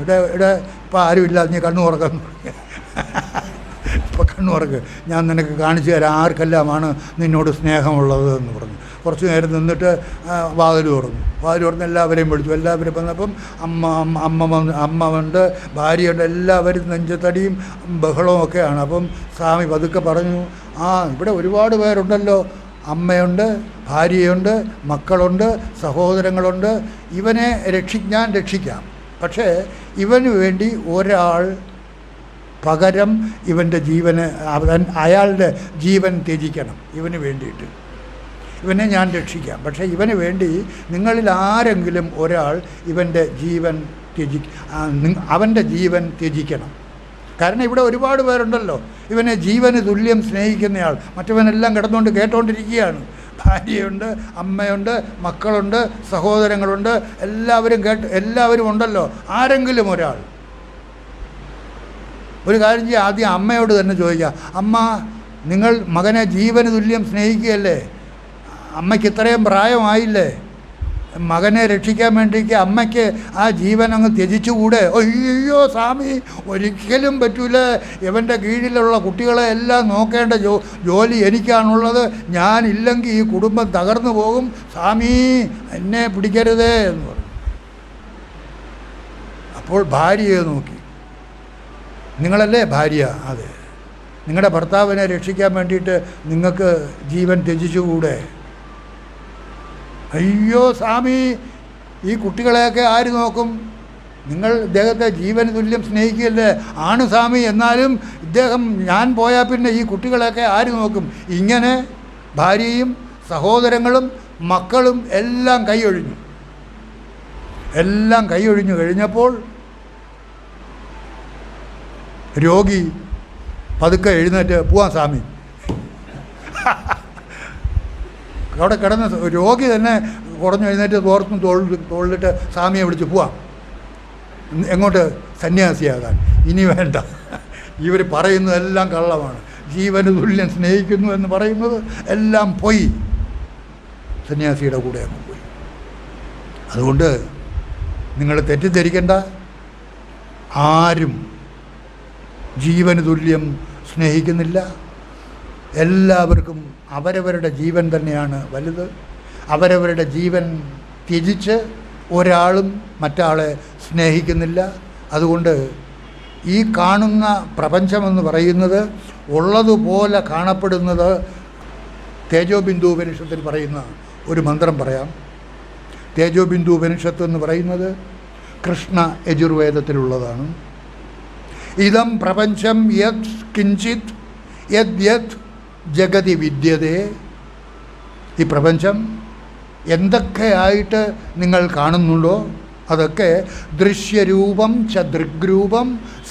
[SPEAKER 1] ഇപ്പം ആരുമില്ല, നീ കണ്ണു തുറക്കാൻ പറഞ്ഞു. ഇപ്പം എന്ന് പറഞ്ഞു. ഞാൻ നിനക്ക് കാണിച്ചു തരാം ആർക്കെല്ലാമാണ് നിന്നോട് സ്നേഹമുള്ളത് എന്ന് പറഞ്ഞു. കുറച്ച് നേരം നിന്നിട്ട് വാതിൽ തുറന്ന് എല്ലാവരെയും വിളിച്ചു. എല്ലാവരും വന്നപ്പം അമ്മ ഭാര്യയുണ്ട്, എല്ലാവരും നെഞ്ചത്തടിയും ബഹളവും ഒക്കെയാണ്. അപ്പം സ്വാമി പതുക്കെ പറഞ്ഞു, ഇവിടെ ഒരുപാട് പേരുണ്ടല്ലോ, അമ്മയുണ്ട്, ഭാര്യയുണ്ട്, മക്കളുണ്ട്, സഹോദരങ്ങളുണ്ട്. ഇവനെ ഞാൻ രക്ഷിക്കാം. പക്ഷേ ഇവന് വേണ്ടി ഒരാൾ പകരം ഇവൻ്റെ ജീവന് അയാളുടെ ജീവൻ ത്യജിക്കണം. ഇവന് വേണ്ടിയിട്ട് ഇവനെ ഞാൻ രക്ഷിക്കാം. പക്ഷേ ഇവന് വേണ്ടി നിങ്ങളിൽ ആരെങ്കിലും ഒരാൾ ഇവൻ്റെ ജീവൻ അവൻ്റെ ജീവൻ ത്യജിക്കണം. കാരണം ഇവിടെ ഒരുപാട് പേരുണ്ടല്ലോ ഇവനെ ജീവന് തുല്യം സ്നേഹിക്കുന്നയാൾ. മറ്റവനെല്ലാം കിടന്നുകൊണ്ട് കേട്ടുകൊണ്ടിരിക്കുകയാണ്. ഭാര്യയുണ്ട്, അമ്മയുണ്ട്, മക്കളുണ്ട്, സഹോദരങ്ങളുണ്ട്, എല്ലാവരും ഉണ്ടല്ലോ. ആരെങ്കിലും ഒരാൾ ഒരു കാര്യം ചെയ്യുക, ആദ്യം അമ്മയോട് തന്നെ ചോദിക്കുക, അമ്മ നിങ്ങൾ മകനെ ജീവന് തുല്യം സ്നേഹിക്കുകയല്ലേ? അമ്മയ്ക്ക് ഇത്രയും പ്രായമായില്ലേ? മകനെ രക്ഷിക്കാൻ വേണ്ടിക്ക് അമ്മയ്ക്ക് ആ ജീവൻ അങ്ങ് ത്യജിച്ചുകൂടെ? അയ്യോ സ്വാമി, ഒരിക്കലും പറ്റൂല. ഇവൻ്റെ കീഴിലുള്ള കുട്ടികളെ എല്ലാം നോക്കേണ്ട ജോലി എനിക്കാണുള്ളത്. ഞാനില്ലെങ്കിൽ ഈ കുടുംബം തകർന്നു പോകും. സ്വാമി എന്നെ പിടിക്കരുതേ എന്ന് പറഞ്ഞു. അപ്പോൾ ഭാര്യയെ നോക്കി, നിങ്ങളല്ലേ ഭാര്യ? അതെ. നിങ്ങളുടെ ഭർത്താവിനെ രക്ഷിക്കാൻ വേണ്ടിയിട്ട് നിങ്ങൾക്ക് ജീവൻ ത്യജിച്ചുകൂടെ? അയ്യോ സ്വാമി, ഈ കുട്ടികളെയൊക്കെ ആര് നോക്കും? നിങ്ങൾ ഇദ്ദേഹത്തെ ജീവന് തുല്യം സ്നേഹിക്കുകയല്ലേ? ആണ് സ്വാമി, എന്നാലും ഇദ്ദേഹം ഞാൻ പോയാൽ പിന്നെ ഈ കുട്ടികളെയൊക്കെ ആര് നോക്കും? ഇങ്ങനെ ഭാര്യയും സഹോദരങ്ങളും മക്കളും എല്ലാം കൈയൊഴിഞ്ഞു കഴിഞ്ഞപ്പോൾ രോഗി പതുക്കെ എഴുന്നേറ്റ്, പോവാം സ്വാമി. അവിടെ കിടന്ന് രോഗി തന്നെ കുറഞ്ഞു എഴുന്നേറ്റ് തോളിലിട്ട് സ്വാമിയെ വിളിച്ച് പോവാം. എങ്ങോട്ട്? സന്യാസിയാകാൻ. ഇനി വേണ്ട, ഇവർ പറയുന്നതെല്ലാം കള്ളമാണ്. ജീവന് തുല്യം സ്നേഹിക്കുന്നു എന്ന് പറയുന്നത് എല്ലാം പോയി. സന്യാസിയുടെ കൂടെ അങ്ങ് പോയി. അതുകൊണ്ട് നിങ്ങൾ തെറ്റിദ്ധരിക്കേണ്ട, ആരും ജീവന് തുല്യം സ്നേഹിക്കുന്നില്ല. എല്ലാവർക്കും അവരവരുടെ ജീവൻ തന്നെയാണ് വലുത്. അവരവരുടെ ജീവൻ ത്യജിച്ച് ഒരാളും മറ്റാളെ സ്നേഹിക്കുന്നില്ല. അതുകൊണ്ട് ഈ കാണുന്ന പ്രപഞ്ചമെന്ന് പറയുന്നത് ഉള്ളതുപോലെ കാണപ്പെടുന്നത്, തേജോബിന്ദു ഉപനിഷത്തിൽ പറയുന്ന ഒരു മന്ത്രം പറയാം. തേജോബിന്ദു ഉപനിഷത്ത് എന്ന് പറയുന്നത് കൃഷ്ണ യജുർവേദത്തിലുള്ളതാണ്. ഇതം പ്രപഞ്ചം യത് കിഞ്ചിത് യത് ജഗതി വിദ്യതേ. ഈ പ്രപഞ്ചം എന്തൊക്കെയായിട്ട് നിങ്ങൾ കാണുന്നുണ്ടോ അതൊക്കെ ദൃശ്യരൂപം ച ദൃഗ്രൂപം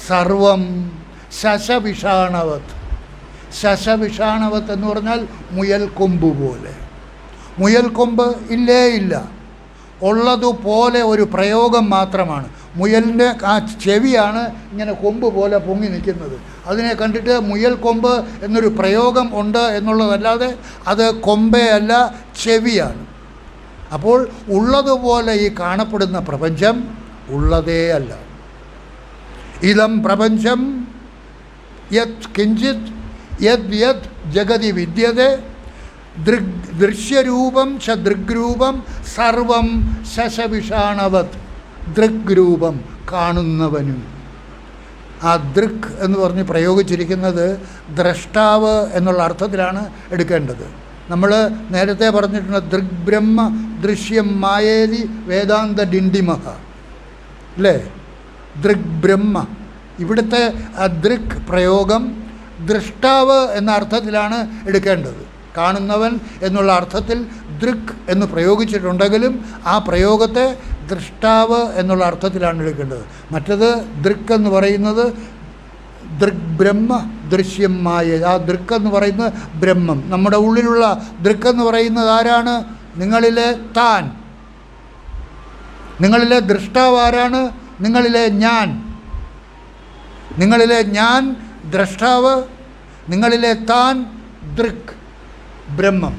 [SPEAKER 1] സർവം ശശവിഷാണവത്. ശശവിഷാണവത്ത് എന്ന് പറഞ്ഞാൽ മുയൽ കൊമ്പ് പോലെ. മുയൽ കൊമ്പ് ഇല്ല, ഉള്ളതുപോലെ ഒരു പ്രയോഗം മാത്രമാണ്. മുയലിൻ്റെ ആ ചെവിയാണ് ഇങ്ങനെ കൊമ്പ് പോലെ പൊങ്ങി നിൽക്കുന്നത്. അതിനെ കണ്ടിട്ട് മുയൽ കൊമ്പ് എന്നൊരു പ്രയോഗം ഉണ്ട് എന്നുള്ളതല്ലാതെ അത് കൊമ്പേ അല്ല, ചെവിയാണ്. അപ്പോൾ ഉള്ളതുപോലെ ഈ കാണപ്പെടുന്ന പ്രപഞ്ചം ഉള്ളതേ അല്ല. ഇതം പ്രപഞ്ചം യത് കിഞ്ചിത് യത് ജഗതി വിദ്യതേ ദൃശ്യരൂപം ച ദൃഗ്രൂപം സർവം ശശവിഷാണവത്. ദൃഗ്രൂപം കാണുന്നവനും. ആ ദൃക് എന്ന് പറഞ്ഞ് പ്രയോഗിച്ചിരിക്കുന്നത് ദ്രഷ്ടാവ് എന്നുള്ള അർത്ഥത്തിലാണ് എടുക്കേണ്ടത്. നമ്മൾ നേരത്തെ പറഞ്ഞിട്ടുണ്ട്, ദൃഗ്ബ്രഹ്മ ദൃശ്യം മായേതി വേദാന്ത ഡിണ്ടിമഹ അല്ലേ? ദൃഗ്ബ്രഹ്മ. ഇവിടുത്തെ ആ ദൃക് പ്രയോഗം ദൃഷ്ടാവ് എന്ന അർത്ഥത്തിലാണ് എടുക്കേണ്ടത്. കാണുന്നവൻ എന്നുള്ള അർത്ഥത്തിൽ ദൃക് എന്ന് പ്രയോഗിച്ചിട്ടുണ്ടെങ്കിലും ആ പ്രയോഗത്തെ ദൃഷ്ടാവ് എന്നുള്ള അർത്ഥത്തിലാണ് എടുക്കേണ്ടത്. മറ്റത് ദൃക് എന്ന് പറയുന്നത് ദൃഗ്ബ്രഹ്മ ദൃശ്യമായ. ആ ദൃക് എന്ന് പറയുന്നത് ബ്രഹ്മം. നമ്മുടെ ഉള്ളിലുള്ള ദൃക് എന്ന് പറയുന്നത് ആരാണ്? നിങ്ങളിലെ താൻ. നിങ്ങളിലെ ദൃഷ്ടാവ് ആരാണ്? നിങ്ങളിലെ ഞാൻ. നിങ്ങളിലെ ഞാൻ ദ്രഷ്ടാവ്, നിങ്ങളിലെ താൻ ദൃക് ബ്രഹ്മം.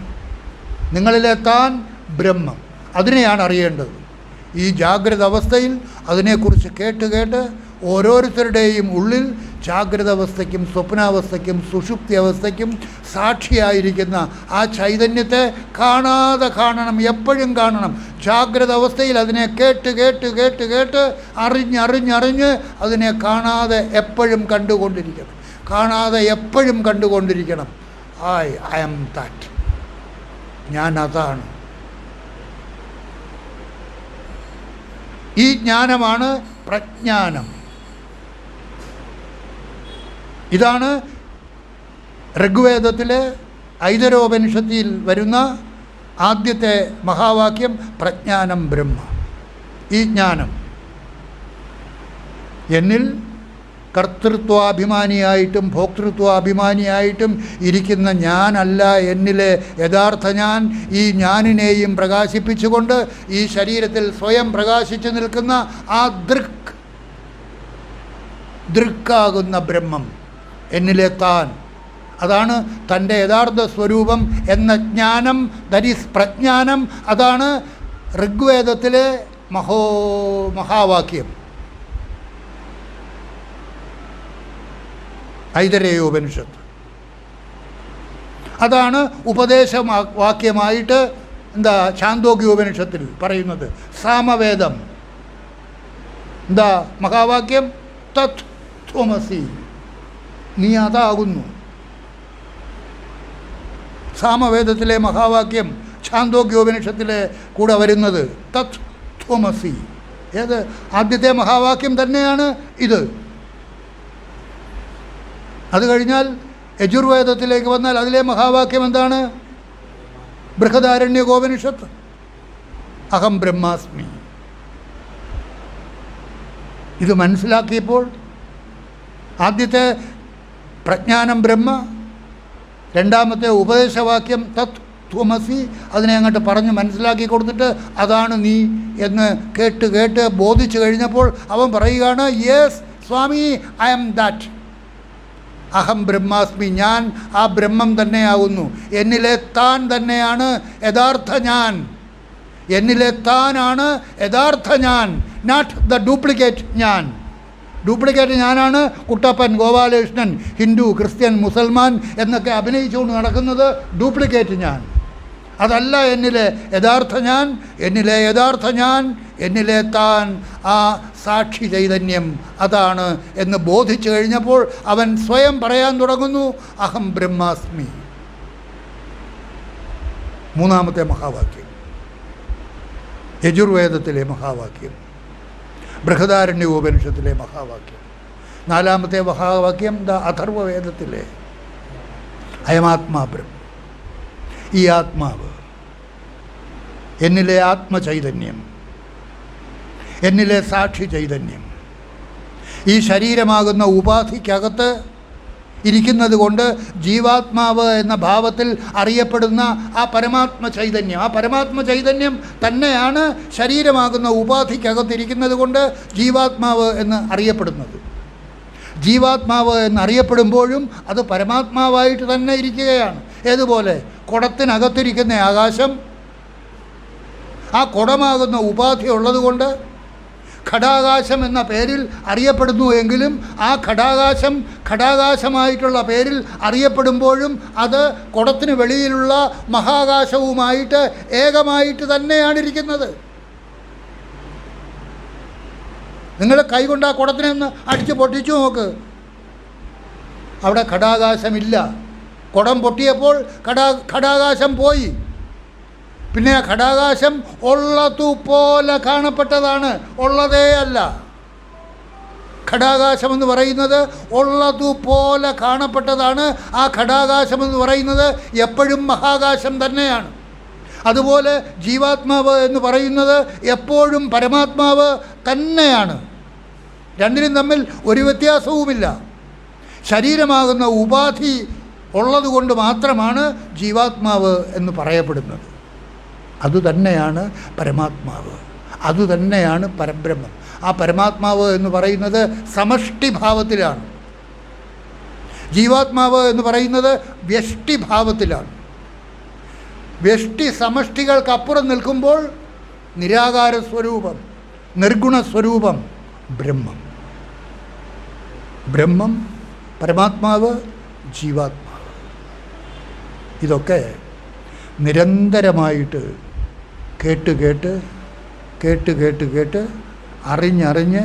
[SPEAKER 1] നിങ്ങളിലെ താൻ ബ്രഹ്മം. അതിനെയാണ് അറിയേണ്ടത്. ഈ ജാഗ്രത അവസ്ഥയിൽ അതിനെക്കുറിച്ച് കേട്ട് ഓരോരുത്തരുടെയും ഉള്ളിൽ ജാഗ്രത അവസ്ഥയ്ക്കും സ്വപ്നാവസ്ഥയ്ക്കും സുഷുപ്തി അവസ്ഥയ്ക്കും സാക്ഷിയായിരിക്കുന്ന ആ ചൈതന്യത്തെ കാണാതെ കാണണം, എപ്പോഴും കാണണം. ജാഗ്രത അവസ്ഥയിൽ അതിനെ കേട്ട് കേട്ട് കേട്ട് കേട്ട് അറിഞ്ഞ് അതിനെ കാണാതെ എപ്പോഴും കണ്ടുകൊണ്ടിരിക്കണം, കാണാതെ എപ്പോഴും കണ്ടുകൊണ്ടിരിക്കണം. ഐ ആം ദാറ്റ്, ഞാൻ അതാണ്. ഈ ജ്ഞാനമാണ് പ്രജ്ഞാനം. ഇതാണ് ഋഗ്വേദത്തിലെ ഐതരോപനിഷത്തിൽ വരുന്ന ആദ്യത്തെ മഹാവാക്യം, പ്രജ്ഞാനം ബ്രഹ്മ. ഈ ജ്ഞാനം എന്നിൽ കർത്തൃത്വാഭിമാനിയായിട്ടും ഭോക്തൃത്വാഭിമാനിയായിട്ടും ഇരിക്കുന്ന ഞാനല്ല എന്നിലെ യഥാർത്ഥ ഞാൻ. ഈ ഞാനിനെയും പ്രകാശിപ്പിച്ചുകൊണ്ട് ഈ ശരീരത്തിൽ സ്വയം പ്രകാശിച്ചു നിൽക്കുന്ന ആ ദൃക്കാകുന്ന ബ്രഹ്മം, എന്നിലെ താൻ, അതാണ് തൻ്റെ യഥാർത്ഥ സ്വരൂപം എന്ന ജ്ഞാനം, ദാറ്റ് ഈസ് പ്രജ്ഞാനം. അതാണ് ഋഗ്വേദത്തിലെ മഹാവാക്യം, ഐതരേയോപനിഷത്ത്. അതാണ് ഉപദേശവാക്യമായിട്ട് ഛാന്തോഗ്യോപനിഷത്തിൽ പറയുന്നത്. സാമവേദം മഹാവാക്യം, തത് ത്വമസി, നീ അതാകുന്നു. സാമവേദത്തിലെ മഹാവാക്യം ഛാന്തോഗ്യോപനിഷത്തിലെ കൂടെ വരുന്നത് തത് ത്വമസി. ഏത് ആദ്യത്തെ മഹാവാക്യം തന്നെയാണ് ഇത്. അത് കഴിഞ്ഞാൽ യജുർവേദത്തിലേക്ക് വന്നാൽ അതിലെ മഹാവാക്യം എന്താണ്? ബൃഹദാരണ്യകോപനിഷത്ത്, അഹം ബ്രഹ്മാസ്മി. ഇത് മനസ്സിലാക്കിയപ്പോൾ ആദ്യത്തെ പ്രജ്ഞാനം ബ്രഹ്മ, രണ്ടാമത്തെ ഉപദേശവാക്യം തത് ത്വമസി, അതിനെ അങ്ങോട്ട് പറഞ്ഞ് മനസ്സിലാക്കി കൊടുത്തിട്ട് അതാണ് നീ എന്ന് കേട്ട് കേട്ട് ബോധിച്ചു കഴിഞ്ഞപ്പോൾ അവൻ പറയുകയാണ്, യെസ് സ്വാമി, ഐ ആം ദാറ്റ്, അഹം ബ്രഹ്മാസ്മി, ഞാൻ ആ ബ്രഹ്മം തന്നെയാകുന്നു. എന്നിലെ താൻ തന്നെയാണ് യഥാർത്ഥ ഞാൻ. എന്നിലെ താനാണ് യഥാർത്ഥ ഞാൻ, നോട്ട് ദ ഡ്യൂപ്ലിക്കേറ്റ് ഞാൻ. ഡ്യൂപ്ലിക്കേറ്റ് ഞാനാണ് കുട്ടപ്പൻ, ഗോപാലകൃഷ്ണൻ, ഹിന്ദു, ക്രിസ്ത്യൻ, മുസൽമാൻ എന്നൊക്കെ അഭിനയിച്ചുകൊണ്ട് നടക്കുന്നത് ഡ്യൂപ്ലിക്കേറ്റ് ഞാൻ. അതല്ല എന്നിലെ യഥാർത്ഥ ഞാൻ. എന്നിലെ യഥാർത്ഥ ഞാൻ, എന്നിലെ താൻ, ആ സാക്ഷി ചൈതന്യം അതാണ് എന്ന് ബോധിച്ചു കഴിഞ്ഞപ്പോൾ അവൻ സ്വയം പറയാൻ തുടങ്ങുന്നു, അഹം ബ്രഹ്മാസ്മി. മൂന്നാമത്തെ മഹാവാക്യം യജുർവേദത്തിലെ മഹാവാക്യം, ബൃഹദാരണ്യോപനിഷത്തിലെ മഹാവാക്യം. നാലാമത്തെ മഹാവാക്യം അഥർവവേദത്തിലെ അയമാത്മാ ബ്രഹ്മ. ഈ ആത്മാവ്, എന്നിലെ ആത്മചൈതന്യം, എന്നിലെ സാക്ഷി ചൈതന്യം, ഈ ശരീരമാകുന്ന ഉപാധിക്കകത്ത് ഇരിക്കുന്നത് കൊണ്ട് ജീവാത്മാവ് എന്ന ഭാവത്തിൽ അറിയപ്പെടുന്ന ആ പരമാത്മ ചൈതന്യം, ആ പരമാത്മ ചൈതന്യം തന്നെയാണ് ശരീരമാകുന്ന ഉപാധിക്കകത്തിരിക്കുന്നത് കൊണ്ട് ജീവാത്മാവ് എന്ന് അറിയപ്പെടുന്നത്. ജീവാത്മാവ് എന്നറിയപ്പെടുമ്പോഴും അത് പരമാത്മാവായിട്ട് തന്നെ ഇരിക്കുകയാണ്. ഏതുപോലെ കുടത്തിനകത്തിരിക്കുന്ന ആകാശം, ആ കുടമാകുന്ന ഉപാധി ഉള്ളതുകൊണ്ട് ഘടാകാശം എന്ന പേരിൽ അറിയപ്പെടുന്നു എങ്കിലും ആ ഘടാകാശം ഘടാകാശമായിട്ടുള്ള പേരിൽ അറിയപ്പെടുമ്പോഴും അത് കുടത്തിന് വെളിയിലുള്ള മഹാകാശവുമായിട്ട് ഏകമായിട്ട് തന്നെയാണ് ഇരിക്കുന്നത്. നിങ്ങൾ കൈകൊണ്ട് ആ കുടത്തിനെ ഒന്ന് അടിച്ച് പൊട്ടിച്ചു നോക്ക്, അവിടെ ഘടാകാശമില്ല. കുടം പൊട്ടിയപ്പോൾ ഘടാകാശം പോയി. പിന്നെ ആ ഘടാകാശം ഉള്ളതുപോലെ കാണപ്പെട്ടതാണ്, ഉള്ളതേ അല്ല. ഘടാകാശമെന്ന് പറയുന്നത് ഉള്ളതുപോലെ കാണപ്പെട്ടതാണ്. ആ ഘടാകാശമെന്ന് പറയുന്നത് എപ്പോഴും മഹാകാശം തന്നെയാണ്. അതുപോലെ ജീവാത്മാവ് എന്ന് പറയുന്നത് എപ്പോഴും പരമാത്മാവ് തന്നെയാണ്. രണ്ടിനും തമ്മിൽ ഒരു വ്യത്യാസവുമില്ല. ശരീരമാകുന്ന ഉപാധി ഉള്ളതുകൊണ്ട് മാത്രമാണ് ജീവാത്മാവ് എന്ന് പറയപ്പെടുന്നത്. അതുതന്നെയാണ് പരമാത്മാവ്, അതുതന്നെയാണ് പരബ്രഹ്മം. ആ പരമാത്മാവ് എന്ന് പറയുന്നത് സമഷ്ടിഭാവത്തിലാണ്, ജീവാത്മാവ് എന്ന് പറയുന്നത് വ്യഷ്ടിഭാവത്തിലാണ്. വ്യഷ്ടി സമഷ്ടികൾക്കപ്പുറം നിൽക്കുമ്പോൾ നിരാകാര സ്വരൂപം, നിർഗുണസ്വരൂപം ബ്രഹ്മം. ബ്രഹ്മം പരമാത്മാവ്, ജീവാത്മാവ്. ഇതൊക്കെ നിരന്തരമായിട്ട് കേട്ട് കേട്ട് കേട്ട് കേട്ട് കേട്ട് അറിഞ്ഞറിഞ്ഞ്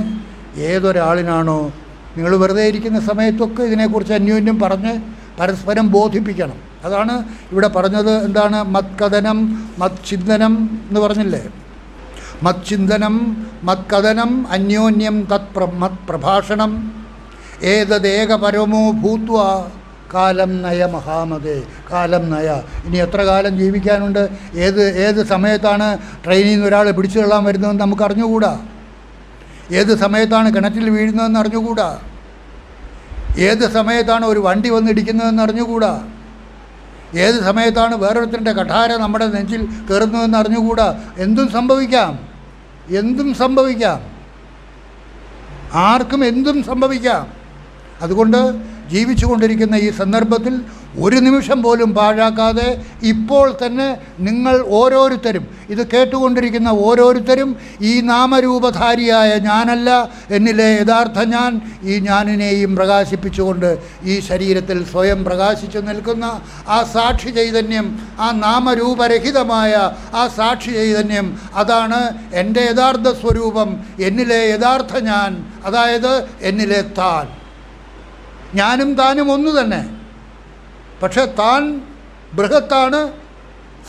[SPEAKER 1] ഏതൊരാളിനാണോ നിങ്ങൾ വെറുതെ ഇരിക്കുന്ന സമയത്തൊക്കെ ഇതിനെക്കുറിച്ച് അന്യോന്യം പറഞ്ഞ് പരസ്പരം ബോധിപ്പിക്കണം. അതാണ് ഇവിടെ പറഞ്ഞത്. എന്താണ്? മത്കഥനം മത്ചിന്തനം എന്ന് പറഞ്ഞില്ലേ? മത്ചിന്തനം മത്കഥനം അന്യോന്യം മത്പ്രഭാഷണം ഏതദേകപരമോ ഭൂത്വ കാലം നയ മഹാമതേ. കാലം നയ. ഇനി എത്ര കാലം ജീവിക്കാനുണ്ട്? ഏത് സമയത്താണ് ട്രെയിനിൽ നിന്ന് ഒരാൾ പിടിച്ചു കൊള്ളാൻ വരുന്നതെന്ന് നമുക്ക് അറിഞ്ഞുകൂടാ. ഏത് സമയത്താണ് കിണറ്റിൽ വീഴുന്നതെന്ന് അറിഞ്ഞുകൂടാ. ഏത് സമയത്താണ് ഒരു വണ്ടി വന്നിടിക്കുന്നതെന്ന് അറിഞ്ഞുകൂടാ. ഏത് സമയത്താണ് വേറൊരുത്തൻ്റെ കഠാര നമ്മുടെ നെഞ്ചിൽ കയറുന്നതെന്ന് അറിഞ്ഞുകൂടാ. എന്തും സംഭവിക്കാം, എന്തും സംഭവിക്കാം, ആർക്കും എന്തും സംഭവിക്കാം. അതുകൊണ്ട് ജീവിച്ചു കൊണ്ടിരിക്കുന്ന ഈ സന്ദർഭത്തിൽ ഒരു നിമിഷം പോലും പാഴാക്കാതെ ഇപ്പോൾ തന്നെ നിങ്ങൾ ഓരോരുത്തരും, ഇത് കേട്ടുകൊണ്ടിരിക്കുന്ന ഓരോരുത്തരും, ഈ നാമരൂപധാരിയായ ഞാനല്ല, എന്നിലെ യഥാർത്ഥ ഞാൻ, ഈ ഞാനിനെയും പ്രകാശിപ്പിച്ചുകൊണ്ട് ഈ ശരീരത്തിൽ സ്വയം പ്രകാശിച്ചു നിൽക്കുന്ന ആ സാക്ഷി ചൈതന്യം, ആ നാമരൂപരഹിതമായ ആ സാക്ഷി ചൈതന്യം, അതാണ് എൻ്റെ യഥാർത്ഥ സ്വരൂപം, എന്നിലെ യഥാർത്ഥ ഞാൻ, അതായത് എന്നിലെ താൻ. ഞാനും താനും ഒന്നു തന്നെ. പക്ഷെ താൻ ബൃഹത്താണ്,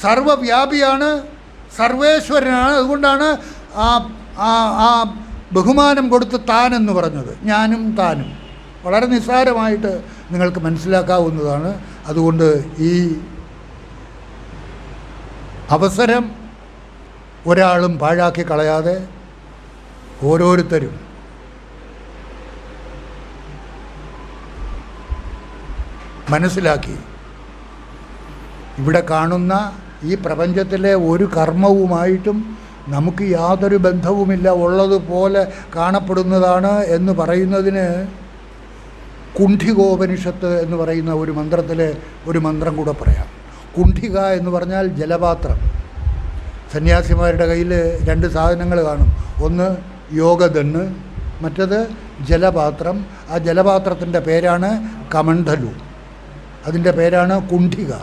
[SPEAKER 1] സർവവ്യാപിയാണ്, സർവേശ്വരനാണ്. അതുകൊണ്ടാണ് ആ ബഹുമാനം കൊടുത്ത് താനെന്ന് പറഞ്ഞത്. ഞാനും താനും വളരെ നിസ്സാരമായിട്ട് നിങ്ങൾക്ക് മനസ്സിലാക്കാവുന്നതാണ്. അതുകൊണ്ട് ഈ അവസരം ഒരാളും പാഴാക്കി കളയാതെ ഓരോരുത്തരും മനസ്സിലാക്കി ഇവിടെ കാണുന്ന ഈ പ്രപഞ്ചത്തിലെ ഒരു കർമ്മവുമായിട്ടും നമുക്ക് യാതൊരു ബന്ധവുമില്ല, ഉള്ളതുപോലെ കാണപ്പെടുന്നതാണ് എന്ന് പറയുന്നതിന് കുണ്ഠികോപനിഷത്ത് എന്ന് പറയുന്ന ഒരു മന്ത്രത്തിലെ ഒരു മന്ത്രം കൂടെ പറയാം. കുണ്ഠിക എന്ന് പറഞ്ഞാൽ ജലപാത്രം. സന്യാസിമാരുടെ കയ്യിൽ രണ്ട് സാധനങ്ങൾ കാണും. ഒന്ന് യോഗദണ്ണ്, മറ്റത് ജലപാത്രം. ആ ജലപാത്രത്തിൻ്റെ പേരാണ് കമണ്ഡലു, അതിൻ്റെ പേരാണ് കുണ്ഠിക.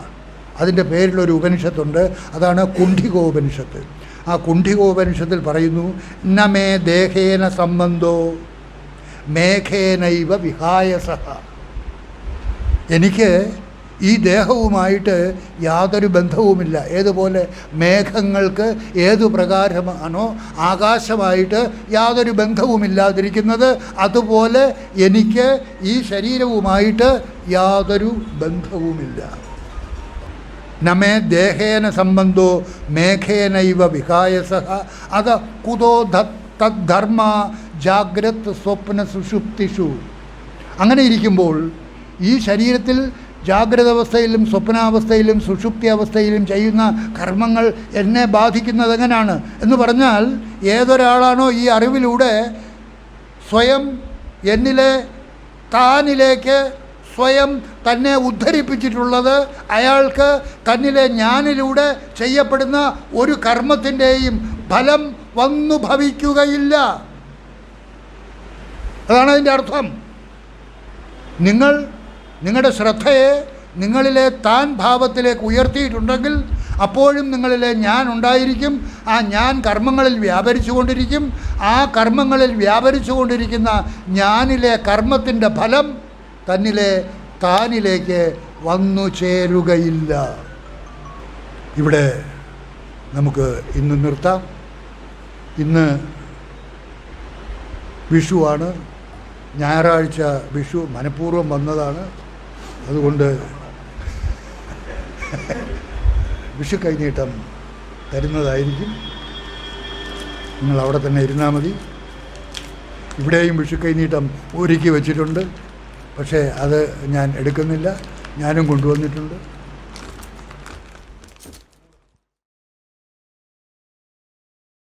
[SPEAKER 1] അതിൻ്റെ പേരിലൊരു ഉപനിഷത്തുണ്ട്, അതാണ് കുണ്ഠികോപനിഷത്ത്. ആ കുണ്ഠികോപനിഷത്തിൽ പറയുന്നു, ന മേ ദേഹേന സംബന്ധോ മേഘേനൈവ വിഹായസഹ. എനിക്ക് ഈ ദേഹവുമായിട്ട് യാതൊരു ബന്ധവുമില്ല. ഏതുപോലെ മേഘങ്ങൾക്ക് ഏതു പ്രകാരമാണോ ആകാശമായിട്ട് യാതൊരു ബന്ധവുമില്ലാതിരിക്കുന്നത്, അതുപോലെ എനിക്ക് ഈ ശരീരവുമായിട്ട് യാതൊരു ബന്ധവുമില്ല. നമേ ദേഹേന സംബന്ധോ മേഘേനൈവ വിഹായസഹ അത കുതോ തദ്ധർമ്മ ജാഗ്രത് സ്വപ്ന സുഷുപ്തിഷു. അങ്ങനെ ഇരിക്കുമ്പോൾ ഈ ശരീരത്തിൽ ജാഗ്രത അവസ്ഥയിലും സ്വപ്നാവസ്ഥയിലും സുഷുപ്തി അവസ്ഥയിലും ചെയ്യുന്ന കർമ്മങ്ങൾ എന്നെ ബാധിക്കുന്നത് എങ്ങനെയാണ് എന്ന് പറഞ്ഞാൽ, ഏതൊരാളാണോ ഈ അറിവിലൂടെ സ്വയം എന്നിലെ താനിലേക്ക് സ്വയം തന്നെ ഉദ്ധരിപ്പിച്ചിട്ടുള്ളത്, അയാൾക്ക് തന്നിലെ ഞാനിലൂടെ ചെയ്യപ്പെടുന്ന ഒരു കർമ്മത്തിൻ്റെയും ഫലം വന്നു ഭവിക്കുകയില്ല. അതാണ് അതിൻ്റെ അർത്ഥം. നിങ്ങളുടെ ശ്രദ്ധയെ നിങ്ങളിലെ താൻ ഭാവത്തിലേക്ക് ഉയർത്തിയിട്ടുണ്ടെങ്കിൽ അപ്പോഴും നിങ്ങളിലെ ഞാൻ ഉണ്ടായിരിക്കും. ആ ഞാൻ കർമ്മങ്ങളിൽ വ്യാപരിച്ചു കൊണ്ടിരിക്കും. ആ കർമ്മങ്ങളിൽ വ്യാപരിച്ചു കൊണ്ടിരിക്കുന്ന ഞാനിലെ കർമ്മത്തിൻ്റെ ഫലം തന്നിലെ താനിലേക്ക് വന്നു ചേരുകയില്ല. ഇവിടെ നമുക്ക് ഇന്ന് നിർത്താം. ഇന്ന് വിഷുവാണ്, ഞായറാഴ്ച വിഷു മനഃപൂർവ്വം വന്നതാണ്. അതുകൊണ്ട് വിഷു കൈനീട്ടം തരുന്നതായിരിക്കും. നിങ്ങൾ അവിടെ തന്നെ ഇരുന്നാൽ മതി. ഇവിടെയും വിഷു കൈനീട്ടം ഒരുക്കി വച്ചിട്ടുണ്ട്, പക്ഷേ അത് ഞാൻ എടുക്കുന്നില്ല. ഞാനും കൊണ്ടുവന്നിട്ടുണ്ട്.